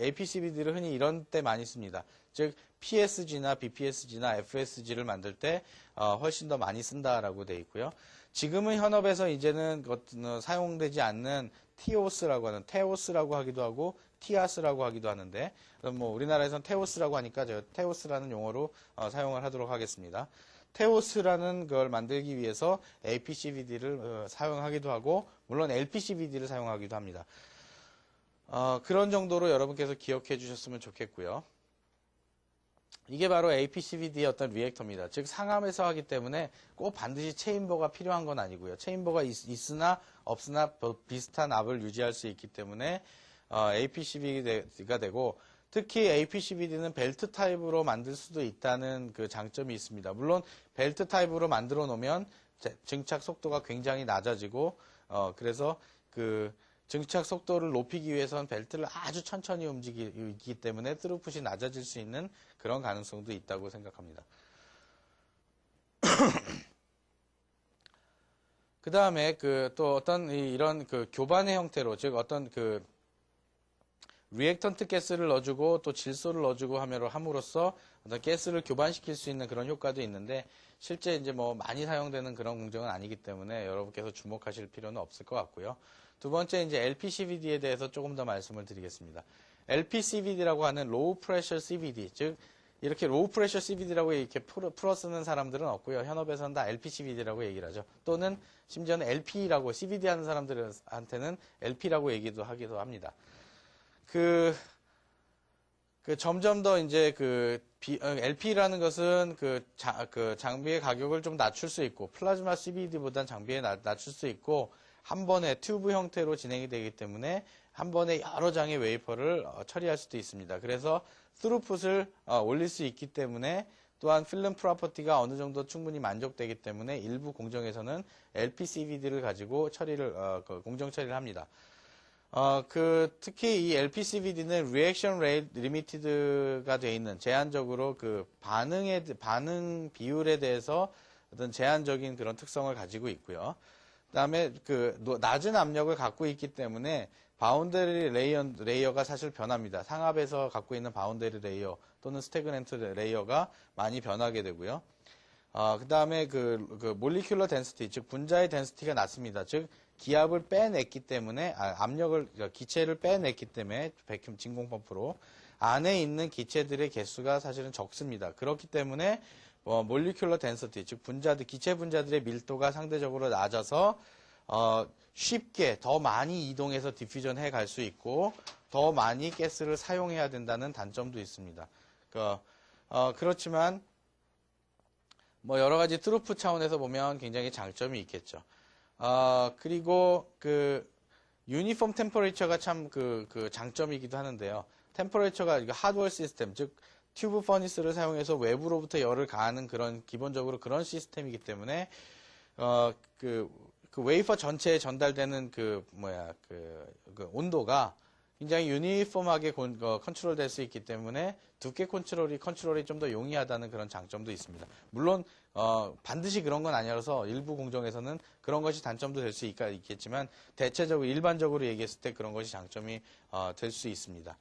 A: APCVD를 흔히 이런 때 많이 씁니다. 즉, PSG나 BPSG나 FSG를 만들 때, 훨씬 더 많이 쓴다라고 되어 있고요. 지금은 현업에서 이제는 사용되지 않는 테오스라고 하기도 하고, 티아스라고 하기도 하는데, 뭐 우리나라에서는 테오스라고 하니까 제가 테오스라는 용어로 사용을 하도록 하겠습니다. 테오스라는 걸 만들기 위해서 APCVD를 사용하기도 하고, 물론 LPCVD를 사용하기도 합니다. 그런 정도로 여러분께서 기억해 주셨으면 좋겠고요. 이게 바로 APCVD의 어떤 리액터입니다. 즉 상암에서 하기 때문에 꼭 반드시 체인버가 필요한 건 아니고요. 체인버가 있으나 없으나 비슷한 압을 유지할 수 있기 때문에 APCVD가 되고, 특히 APCVD는 벨트 타입으로 만들 수도 있다는 그 장점이 있습니다. 물론 벨트 타입으로 만들어 놓으면 증착 속도가 굉장히 낮아지고, 그래서 그 증착 속도를 높이기 위해서는 벨트를 아주 천천히 움직이기 때문에 스루풋이 낮아질 수 있는 그런 가능성도 있다고 생각합니다. 그 다음에 또 어떤 이런 교반의 형태로, 즉 어떤 리액턴트 가스를 넣어주고 또 질소를 넣어주고 함으로써 어떤 가스를 교반시킬 수 있는 그런 효과도 있는데, 실제 이제 뭐 많이 사용되는 그런 공정은 아니기 때문에 여러분께서 주목하실 필요는 없을 것 같고요. 두 번째 이제 LPCVD에 대해서 조금 더 말씀을 드리겠습니다. LPCVD라고 하는 로우 프레셔 CVD, 즉 이렇게 로우 프레셔 CVD라고 이렇게 풀어 쓰는 사람들은 없고요. 현업에서는 다 LPCVD라고 얘기를 하죠. 또는 심지어는 LP라고 CVD 하는 사람들한테는 LP라고 얘기도 하기도 합니다. 점점 더 이제 LP라는 것은 장비의 가격을 좀 낮출 수 있고, 플라즈마 CVD보단 장비에 낮출 수 있고, 한 번에 튜브 형태로 진행이 되기 때문에 한 번에 여러 장의 웨이퍼를 처리할 수도 있습니다. 그래서 스루풋을 올릴 수 있기 때문에, 또한 필름 프로퍼티가 어느 정도 충분히 만족되기 때문에 일부 공정에서는 LPCVD를 가지고 공정 처리를 합니다. 특히 이 LPCVD는 리액션 레이트 리미티드가 되어 있는, 제한적으로 반응 비율에 대해서 어떤 제한적인 그런 특성을 가지고 있고요. 그 다음에 낮은 압력을 갖고 있기 때문에 바운더리 레이어가 사실 변합니다. 상압에서 갖고 있는 바운더리 레이어 또는 스태그넌트 레이어가 많이 변하게 되고요. 그 다음에 몰리큘러 덴시티, 즉 분자의 덴시티가 낮습니다. 즉 기압을 빼냈기 때문에, 기체를 빼냈기 때문에 백큐um 진공 펌프로 안에 있는 기체들의 개수가 사실은 적습니다. 그렇기 때문에 몰리큘러 덴시티, 즉 기체 분자들의 밀도가 상대적으로 낮아서 쉽게 더 많이 이동해서 디퓨전 해 갈 수 있고, 더 많이 가스를 사용해야 된다는 단점도 있습니다. 그렇지만 뭐 여러 가지 트루프 차원에서 보면 굉장히 장점이 있겠죠. 그리고 유니폼 템퍼레이처가 참 장점이기도 하는데요. 템퍼레이처가 하드웨어 시스템, 즉 튜브 퍼니스를 사용해서 외부로부터 열을 가하는 기본적으로 그런 시스템이기 때문에 웨이퍼 전체에 전달되는 온도가 굉장히 유니폼하게 컨트롤 될 수 있기 때문에 두께 컨트롤이 좀 더 용이하다는 그런 장점도 있습니다. 물론 반드시 그런 건 아니라서 일부 공정에서는 그런 것이 단점도 될 수 있겠지만 대체적으로 일반적으로 얘기했을 때 그런 것이 장점이 될 수 있습니다.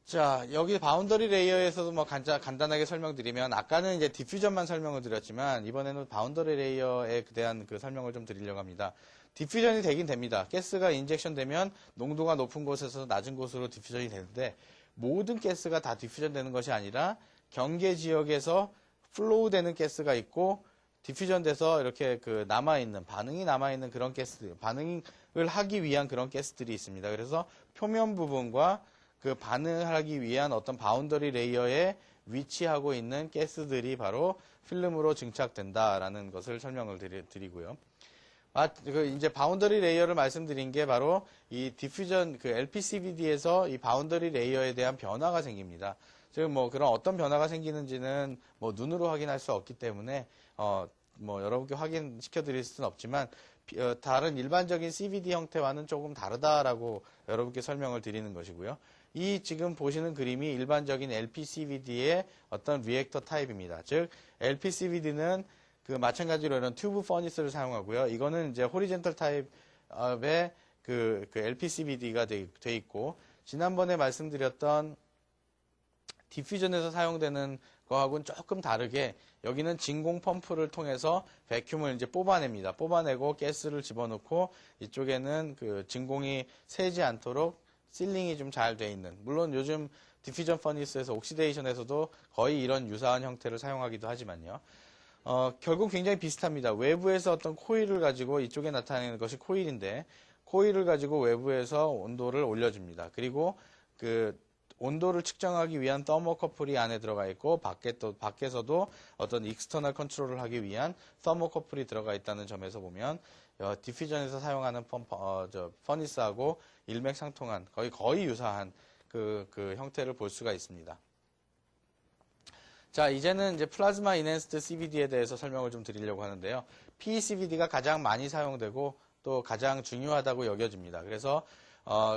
A: 자, 여기 바운더리 레이어에서도 뭐 간단하게 설명드리면 아까는 이제 디퓨전만 설명을 드렸지만 이번에는 바운더리 레이어에 대한 그 설명을 좀 드리려고 합니다. 디퓨전이 되긴 됩니다. 가스가 인젝션 되면 농도가 높은 곳에서 낮은 곳으로 디퓨전이 되는데 모든 가스가 다 디퓨전 되는 것이 아니라 경계 지역에서 플로우 되는 가스가 있고 디퓨전 돼서 이렇게 그 반응이 남아있는 그런 가스들, 반응을 하기 위한 그런 가스들이 있습니다. 그래서 표면 부분과 그 반응하기 위한 어떤 바운더리 레이어에 위치하고 있는 가스들이 바로 필름으로 증착된다라는 것을 설명을 드리고요. 이제 바운더리 레이어를 말씀드린 게 바로 이 디퓨전, 그 LPCVD에서 이 바운더리 레이어에 대한 변화가 생깁니다. 즉, 뭐 그런 어떤 변화가 생기는지는 뭐 눈으로 확인할 수 없기 때문에, 뭐 여러분께 확인시켜 드릴 수는 없지만, 다른 일반적인 CVD 형태와는 조금 다르다라고 여러분께 설명을 드리는 것이고요. 이 지금 보시는 그림이 일반적인 LPCVD의 어떤 리액터 타입입니다. 즉, LPCVD는 그 마찬가지로 이런 튜브 퍼니스를 사용하고요. 이거는 이제 호리젠털 타입의 그 LPCVD가 돼 있고, 지난번에 말씀드렸던 디퓨전에서 사용되는 거하고는 조금 다르게 여기는 진공 펌프를 통해서 배큐음을 이제 뽑아냅니다. 뽑아내고 가스를 집어넣고 이쪽에는 그 진공이 새지 않도록 실링이 좀 잘 돼 있는, 물론 요즘 디퓨전 퍼니스에서 옥시데이션에서도 거의 이런 유사한 형태를 사용하기도 하지만요. 결국 굉장히 비슷합니다. 외부에서 어떤 코일을 가지고 이쪽에 나타내는 것이 코일인데 코일을 가지고 외부에서 온도를 올려줍니다. 그리고 그 온도를 측정하기 위한 더모커플이 안에 들어가 있고 밖에서도 어떤 익스터널 컨트롤을 하기 위한 더모커플이 들어가 있다는 점에서 보면 디퓨전에서 사용하는 퍼니스하고 일맥상통한 거의 유사한 그 형태를 볼 수가 있습니다. 자, 이제는 이제 플라즈마 인핸스드 CVD에 대해서 설명을 좀 드리려고 하는데요. PECVD가 가장 많이 사용되고 또 가장 중요하다고 여겨집니다. 그래서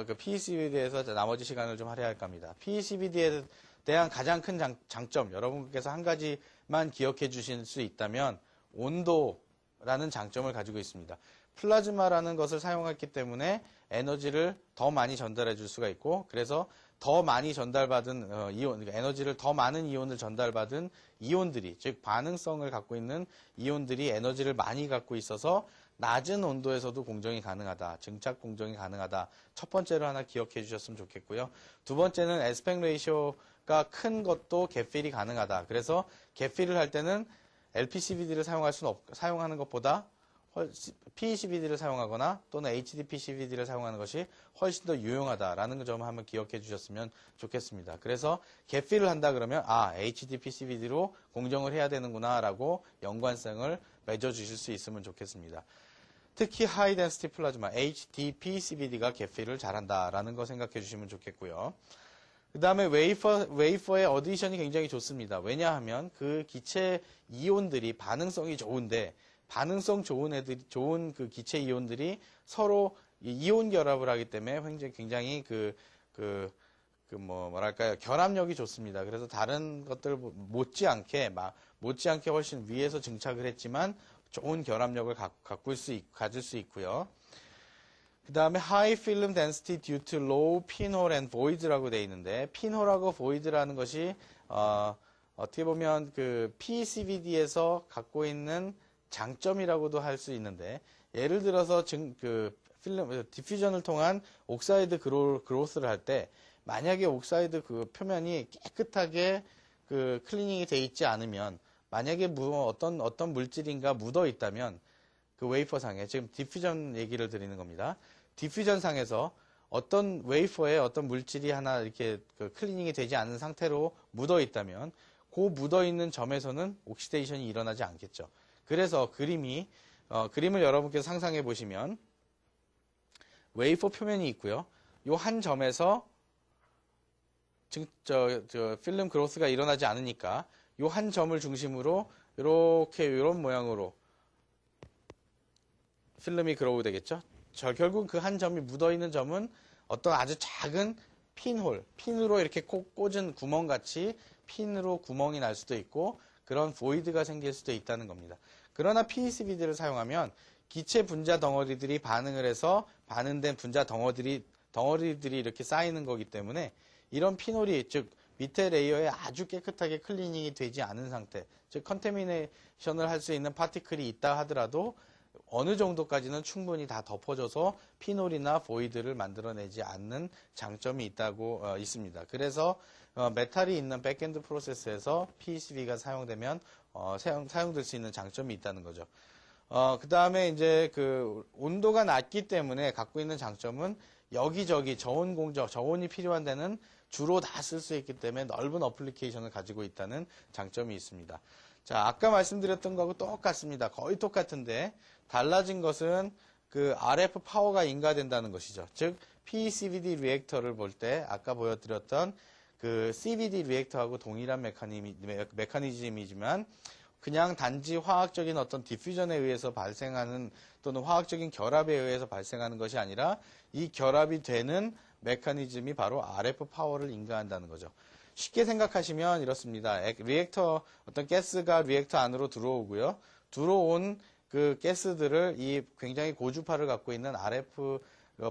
A: 그 PECVD에서 나머지 시간을 좀 할애할까 합니다. PECVD에 대한 가장 큰 장점, 여러분께서 한 가지만 기억해 주실 수 있다면 온도라는 장점을 가지고 있습니다. 플라즈마라는 것을 사용했기 때문에 에너지를 더 많이 전달해 줄 수가 있고, 그래서 더 많이 전달받은 그러니까 에너지를 더 많은 이온을 전달받은 이온들이, 즉 반응성을 갖고 있는 이온들이 에너지를 많이 갖고 있어서 낮은 온도에서도 공정이 가능하다, 증착 공정이 가능하다. 첫 번째로 하나 기억해 주셨으면 좋겠고요. 두 번째는 에스펙 레이쇼가 큰 것도 갭필이 가능하다. 그래서 갭필을 할 때는 LPCVD를 사용하는 것보다 PECVD를 사용하거나 또는 HDPCVD를 사용하는 것이 훨씬 더 유용하다라는 점을 한번 기억해 주셨으면 좋겠습니다. 그래서 갭필을 한다 그러면 HDPCVD로 공정을 해야 되는구나라고 연관성을 맺어 주실 수 있으면 좋겠습니다. 특히 하이 덴시티 플라즈마 HDPCVD가 갭필을 잘한다라는 거 생각해 주시면 좋겠고요. 그 다음에 웨이퍼의 어디션이 굉장히 좋습니다. 왜냐하면 그 기체 이온들이 반응성이 좋은데 반응성 좋은 그 기체 이온들이 서로 이온 결합을 하기 때문에 굉장히 뭐랄까요, 결합력이 좋습니다. 그래서 다른 것들 못지않게 훨씬 위에서 증착을 했지만 좋은 결합력을 가질 수 있고요. 그 다음에 High Film Density Due to Low Pinhole and Void라고 되어 있는데, pinhole하고 void라는 것이 어떻게 보면 그 PECVD에서 갖고 있는 장점이라고도 할 수 있는데, 예를 들어서 디퓨전을 통한 옥사이드 그로스를 할 때 만약에 옥사이드 그 표면이 깨끗하게 그 클리닝이 돼 있지 않으면, 만약에 어떤 물질인가 묻어 있다면 그 웨이퍼상에, 지금 디퓨전 얘기를 드리는 겁니다. 디퓨전 상에서 어떤 웨이퍼에 어떤 물질이 하나 이렇게 그 클리닝이 되지 않은 상태로 묻어 있다면 그 묻어 있는 점에서는 옥시데이션이 일어나지 않겠죠. 그래서 그림을 여러분께서 상상해 보시면 웨이퍼 표면이 있고요. 요 한 점에서 필름 그로스가 일어나지 않으니까 요 한 점을 중심으로 이런 모양으로 필름이 그로우 되겠죠. 결국 그 한 점이 묻어 있는 점은 어떤 아주 작은 핀홀, 핀으로 이렇게 꽂은 구멍같이 핀으로 구멍이 날 수도 있고 그런 보이드가 생길 수도 있다는 겁니다. 그러나 PECVD를 사용하면 기체 분자 덩어리들이 반응을 해서 반응된 분자 덩어리들이 이렇게 쌓이는 거기 때문에 이런 핀홀이, 즉 밑에 레이어에 아주 깨끗하게 클리닝이 되지 않은 상태, 즉 컨테미네이션을 할 수 있는 파티클이 있다 하더라도 어느 정도까지는 충분히 다 덮어줘서 핀홀이나 보이드를 만들어내지 않는 장점이 있습니다. 그래서 메탈이 있는 백엔드 프로세스에서 PECV가 사용되면 사용될 수 있는 장점이 있다는 거죠. 그 다음에 이제 그 온도가 낮기 때문에 갖고 있는 장점은 여기저기 저온이 필요한 데는 주로 다 쓸 수 있기 때문에 넓은 어플리케이션을 가지고 있다는 장점이 있습니다. 자, 아까 말씀드렸던 거하고 똑같습니다. 거의 똑같은데 달라진 것은 그 RF 파워가 인가된다는 것이죠. 즉 PECVD 리액터를 볼 때 아까 보여드렸던 그 CVD 리액터하고 동일한 메커니즘이지만 그냥 단지 화학적인 어떤 디퓨전에 의해서 발생하는 또는 화학적인 결합에 의해서 발생하는 것이 아니라 이 결합이 되는 메커니즘이 바로 RF 파워를 인가한다는 거죠. 쉽게 생각하시면 이렇습니다. 리액터, 어떤 가스가 리액터 안으로 들어오고요. 들어온 그 가스들을 이 굉장히 고주파를 갖고 있는 RF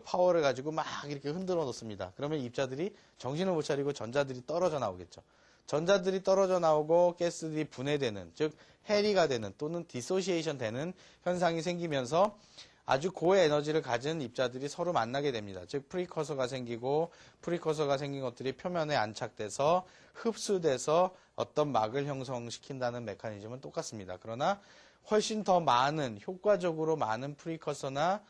A: 파워를 가지고 막 이렇게 흔들어 놓습니다. 그러면 입자들이 정신을 못 차리고 전자들이 떨어져 나오겠죠. 전자들이 떨어져 나오고 가스들이 분해되는, 즉 해리가 되는 또는 디소시에이션 되는 현상이 생기면서 아주 고에너지를 가진 입자들이 서로 만나게 됩니다. 즉 프리커서가 생기고 프리커서가 생긴 것들이 표면에 안착돼서 흡수돼서 어떤 막을 형성시킨다는 메커니즘은 똑같습니다. 그러나 훨씬 더 많은, 효과적으로 많은 프리커서나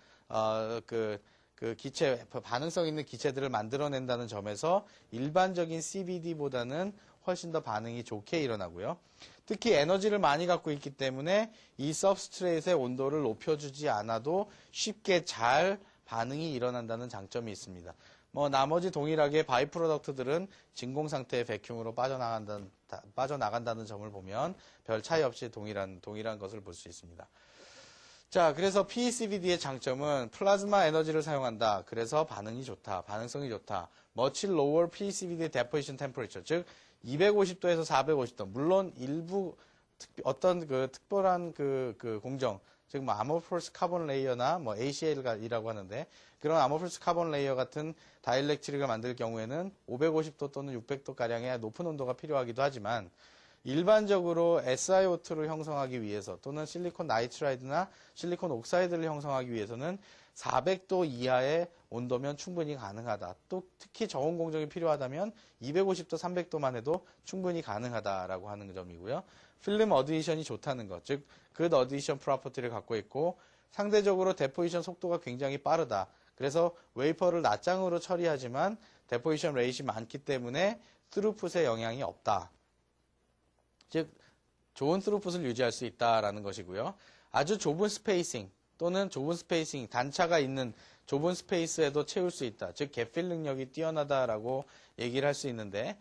A: 기체, 반응성 있는 기체들을 만들어낸다는 점에서 일반적인 CVD보다는 훨씬 더 반응이 좋게 일어나고요. 특히 에너지를 많이 갖고 있기 때문에 이 서브스트레이트의 온도를 높여주지 않아도 쉽게 잘 반응이 일어난다는 장점이 있습니다. 나머지 동일하게 바이 프로덕트들은 진공 상태의 베큐um으로 빠져나간다는 점을 보면 별 차이 없이 동일한 것을 볼 수 있습니다. 자, 그래서 PECVD의 장점은 플라즈마 에너지를 사용한다. 그래서 반응이 좋다. 반응성이 좋다. Much lower PECVD deposition temperature. 즉 250도에서 450도. 물론 일부 어떤 그 특별한 그 공정, 즉 아모포러스 카본 레이어나 ACL이라고 하는데 그런 아모포러스 카본 레이어 같은 다이일렉트릭을 만들 경우에는 550도 또는 600도 가량의 높은 온도가 필요하기도 하지만 일반적으로 SiO2를 형성하기 위해서 또는 실리콘 나이트라이드나 실리콘 옥사이드를 형성하기 위해서는 400도 이하의 온도면 충분히 가능하다. 또 특히 저온 공정이 필요하다면 250도, 300도만 해도 충분히 가능하다라고 하는 점이고요. 필름 어디션이 좋다는 것, 즉 굿 어디션 프로퍼티를 갖고 있고 상대적으로 데포지션 속도가 굉장히 빠르다. 그래서 웨이퍼를 낱장으로 처리하지만 데포지션 레이트이 많기 때문에 스루풋에 영향이 없다. 즉 좋은 스루풋을 유지할 수 있다라는 것이고요. 아주 좁은 스페이싱 또는 단차가 있는 좁은 스페이스에도 채울 수 있다. 즉 갭필 능력이 뛰어나다라고 얘기를 할 수 있는데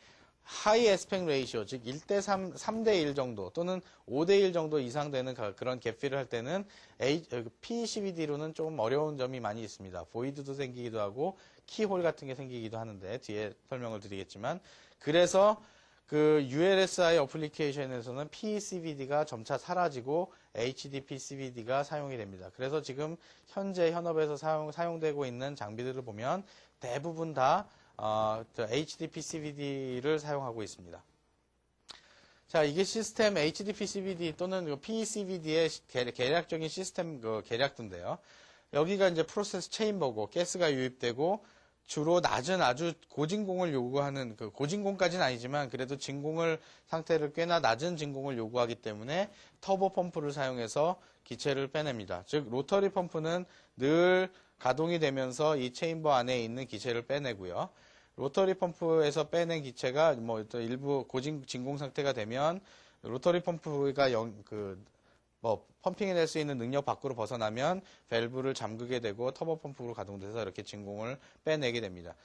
A: 하이 에스펙 레이시오, 즉 1대3, 3대1 정도 또는 5대1 정도 이상 되는 그런 갭필을 할 때는 PECVD로는 좀 어려운 점이 많이 있습니다. 보이드도 생기기도 하고 키홀 같은 게 생기기도 하는데 뒤에 설명을 드리겠지만 그래서 그 ULSI 어플리케이션에서는 PECVD가 점차 사라지고 HDPCVD가 사용이 됩니다. 그래서 지금 현재 현업에서 사용되고 있는 장비들을 보면 대부분 다 HDPCVD를 사용하고 있습니다. 자, 이게 시스템 HDPCVD 또는 PECVD의 계략적인 시스템 계략도인데요. 여기가 이제 프로세스 체인버고 가스가 유입되고 주로 낮은 아주 고진공을 요구하는 고진공까지는 아니지만 그래도 진공을 상태를 꽤나 낮은 진공을 요구하기 때문에 터보 펌프를 사용해서 기체를 빼냅니다. 즉 로터리 펌프는 늘 가동이 되면서 이 체인버 안에 있는 기체를 빼내고요. 로터리 펌프에서 빼낸 기체가 일부 진공 상태가 되면 로터리 펌프가 펌핑해낼 수 있는 능력 밖으로 벗어나면 밸브를 잠그게 되고 터보 펌프로 가동돼서 이렇게 진공을 빼내게 됩니다.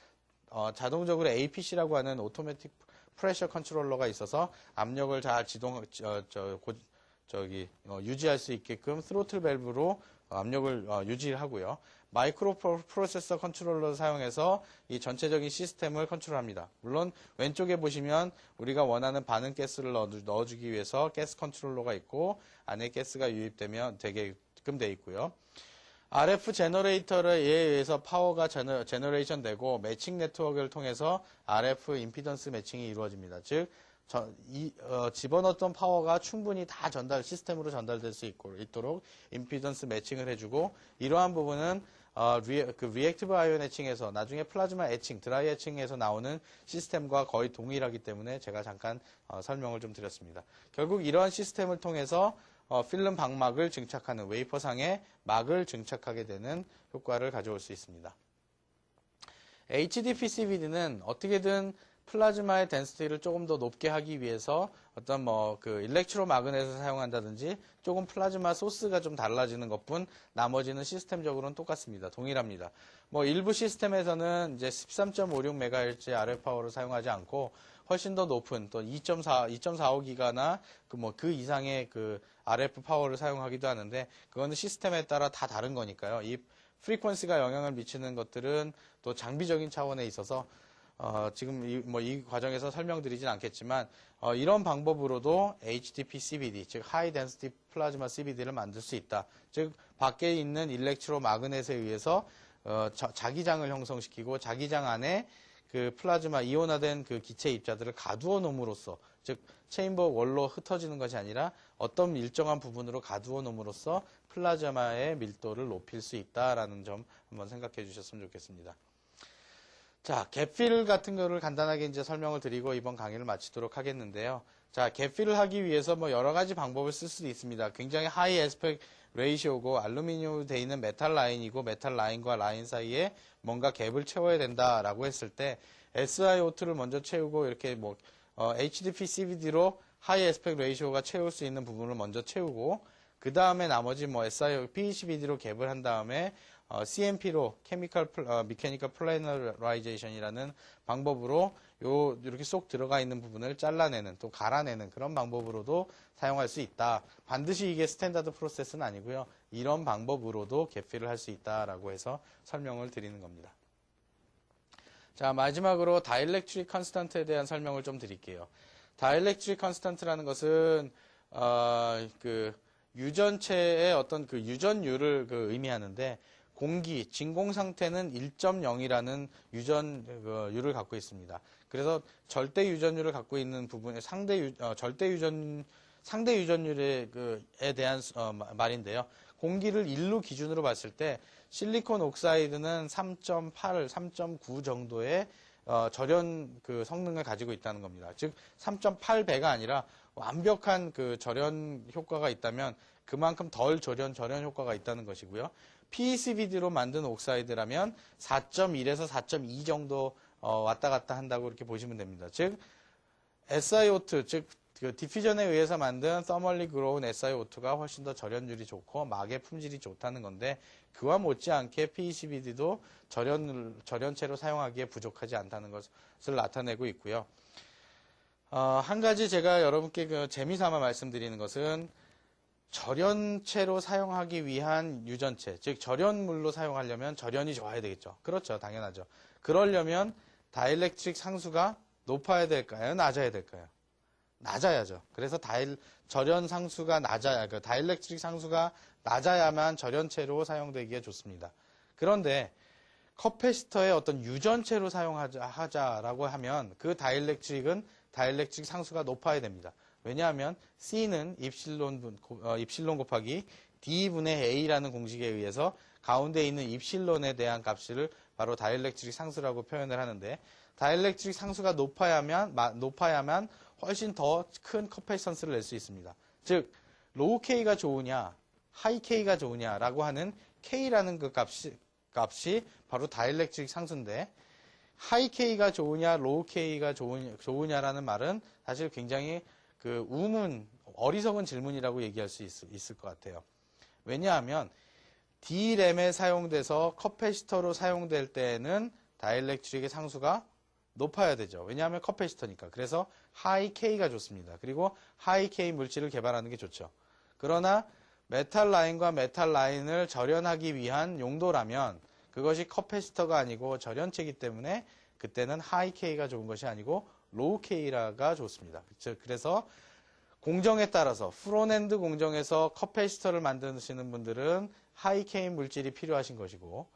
A: 자동적으로 APC라고 하는 오토매틱 프레셔 컨트롤러가 있어서 압력을 잘 유지할 수 있게끔 스로틀 밸브로 압력을 유지하고요. 마이크로 프로세서 컨트롤러를 사용해서 이 전체적인 시스템을 컨트롤합니다. 물론 왼쪽에 보시면 우리가 원하는 반응 가스를 넣어주기 위해서 가스 컨트롤러가 있고 안에 가스가 유입되면 되게끔 돼 있고요. RF 제너레이터에 의해서 파워가 제너레이션 되고 매칭 네트워크를 통해서 RF 임피던스 매칭이 이루어집니다. 즉 집어넣었던 파워가 충분히 다 시스템으로 전달될 수 있도록 임피던스 매칭을 해주고, 이러한 부분은 리액티브 아이온 애칭에서 나중에 플라즈마 애칭, 드라이 애칭에서 나오는 시스템과 거의 동일하기 때문에 제가 잠깐 설명을 좀 드렸습니다. 결국 이러한 시스템을 통해서 필름 방막을 증착하는, 웨이퍼상에 막을 증착하게 되는 효과를 가져올 수 있습니다. HDPCVD는 어떻게든 플라즈마의 덴시티를 조금 더 높게 하기 위해서 어떤 일렉트로 마그넷을 사용한다든지 조금 플라즈마 소스가 좀 달라지는 것뿐 나머지는 시스템적으로는 똑같습니다. 동일합니다. 일부 시스템에서는 이제 13.56MHz의 RF 파워를 사용하지 않고 훨씬 더 높은 또 2.45기가나 그 이상의 RF 파워를 사용하기도 하는데, 그거는 시스템에 따라 다 다른 거니까요. 이 프리퀀시가 영향을 미치는 것들은 또 장비적인 차원에 있어서 지금 이 과정에서 설명드리진 않겠지만, 이런 방법으로도 HDP CVD, 즉 하이 덴시티 플라즈마 CVD를 만들 수 있다. 즉 밖에 있는 일렉트로 마그넷에 의해서 자기장을 형성시키고 자기장 안에 그 플라즈마 이온화된 그 기체 입자들을 가두어 놓음으로써, 즉 체인버 원로 흩어지는 것이 아니라 어떤 일정한 부분으로 가두어 놓음으로써 플라즈마의 밀도를 높일 수 있다라는 점 한번 생각해 주셨으면 좋겠습니다. 자, 갭필 같은 거를 간단하게 이제 설명을 드리고 이번 강의를 마치도록 하겠는데요. 자, 갭필을 하기 위해서 여러 가지 방법을 쓸 수도 있습니다. 굉장히 하이 에스펙 레이시오고 알루미늄으로 되어 있는 메탈 라인이고 메탈 라인과 라인 사이에 뭔가 갭을 채워야 된다라고 했을 때 SiO2를 먼저 채우고 이렇게 HDP CVD로 하이 에스펙 레이시오가 채울 수 있는 부분을 먼저 채우고, 그 다음에 나머지 PECVD로 갭을 한 다음에 CMP로 미케니컬 플래너라이제이션이라는 방법으로 이렇게 쏙 들어가 있는 부분을 잘라내는, 또 갈아내는 그런 방법으로도 사용할 수 있다. 반드시 이게 스탠다드 프로세스는 아니고요. 이런 방법으로도 갭필을 할 수 있다라고 해서 설명을 드리는 겁니다. 자, 마지막으로 다이엘렉트릭 컨스턴트에 대한 설명을 좀 드릴게요. 다이엘렉트릭 컨스턴트라는 것은 유전체의 어떤 유전율을 의미하는데, 공기, 진공 상태는 1.0이라는 유전율을 갖고 있습니다. 그래서 절대 유전율을 갖고 있는 부분에 절대 유전율에 대한 말인데요. 공기를 1로 기준으로 봤을 때 실리콘 옥사이드는 3.8, 3.9 정도의 절연 성능을 가지고 있다는 겁니다. 즉 3.8배가 아니라 완벽한 절연 효과가 있다면 그만큼 덜 절연 효과가 있다는 것이고요. PECVD로 만든 옥사이드라면 4.1에서 4.2 정도 왔다 갔다 한다고 이렇게 보시면 됩니다. 즉 SiO2, 즉 디퓨전에 의해서 만든 Thermally Grown SiO2가 훨씬 더 절연율이 좋고 막의 품질이 좋다는 건데, 그와 못지않게 PECVD도 절연체로 사용하기에 부족하지 않다는 것을 나타내고 있고요. 한 가지 제가 여러분께 재미삼아 말씀드리는 것은, 절연체로 사용하기 위한 유전체, 즉 절연물로 사용하려면 절연이 좋아야 되겠죠. 그렇죠, 당연하죠. 그러려면 다이엘렉트릭 상수가 높아야 될까요, 낮아야 될까요? 낮아야죠. 그래서 절연 상수가 다이엘렉트릭 상수가 낮아야만 절연체로 사용되기에 좋습니다. 그런데 커패시터의 어떤 유전체로 사용하자라고 하면 그 다이엘렉트릭 상수가 높아야 됩니다. 왜냐하면 C는 입실론 곱하기 D분의 A라는 공식에 의해서 가운데 있는 입실론에 대한 값을 바로 다이엘렉트릭 상수라고 표현을 하는데, 다이엘렉트릭 상수가 높아야만 훨씬 더 큰 커패시턴스를 낼 수 있습니다. 즉 로우 K가 좋으냐 하이 K가 좋으냐라고 하는 K라는 그 값이 바로 다이엘렉트릭 상수인데, 하이 K가 좋으냐 로우 K가 좋으냐라는 말은 사실 굉장히 어리석은 질문이라고 얘기할 수 있을 것 같아요. 왜냐하면 D램에 사용돼서 커패시터로 사용될 때에는 다이엘렉트릭의 상수가 높아야 되죠. 왜냐하면 커패시터니까. 그래서 하이 K가 좋습니다. 그리고 하이 K 물질을 개발하는 게 좋죠. 그러나 메탈 라인과 메탈 라인을 절연하기 위한 용도라면 그것이 커패시터가 아니고 절연체이기 때문에 그때는 하이 K가 좋은 것이 아니고 로우 K가 좋습니다. 그래서 공정에 따라서 프론엔드 공정에서 커패시터를 만드시는 분들은 하이 K 물질이 필요하신 것이고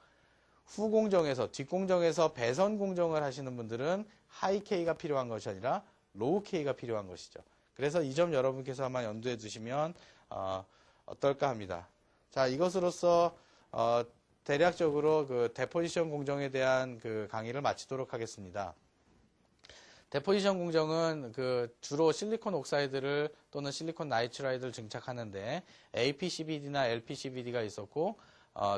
A: 후 공정에서 뒷공정에서 배선 공정을 하시는 분들은 하이 K가 필요한 것이 아니라 로우 K가 필요한 것이죠. 그래서 이 점 여러분께서 한번 염두에 두시면 어떨까 합니다. 자, 이것으로써 대략적으로 그 데포지션 공정에 대한 그 강의를 마치도록 하겠습니다. 데포지션 공정은 그 주로 실리콘 옥사이드를 또는 실리콘 나이트라이드를 증착하는데 APCVD나 LPCVD가 있었고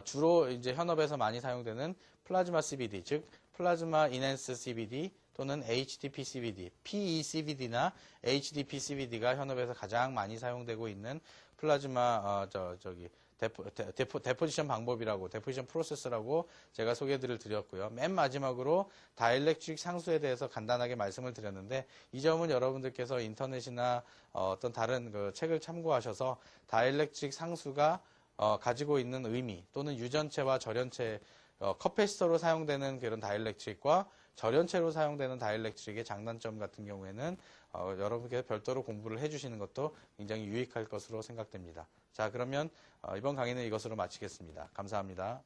A: 주로 이제 현업에서 많이 사용되는 플라즈마 CVD, 즉 플라즈마 인핸스 CVD 또는 HDP CVD, PECVD나 HDP CVD가 현업에서 가장 많이 사용되고 있는 플라즈마 데포지션 방법이라고, 데포지션 프로세스라고 제가 소개를 드렸고요. 맨 마지막으로 다이엘렉트릭 상수에 대해서 간단하게 말씀을 드렸는데 이 점은 여러분들께서 인터넷이나 어떤 다른 그 책을 참고하셔서 다이엘렉트릭 상수가 가지고 있는 의미 또는 유전체와 절연체, 커패시터로 사용되는 그런 다이엘렉트릭과 절연체로 사용되는 다이엘렉트릭의 장단점 같은 경우에는 여러분께서 별도로 공부를 해주시는 것도 굉장히 유익할 것으로 생각됩니다. 자, 그러면 이번 강의는 이것으로 마치겠습니다. 감사합니다.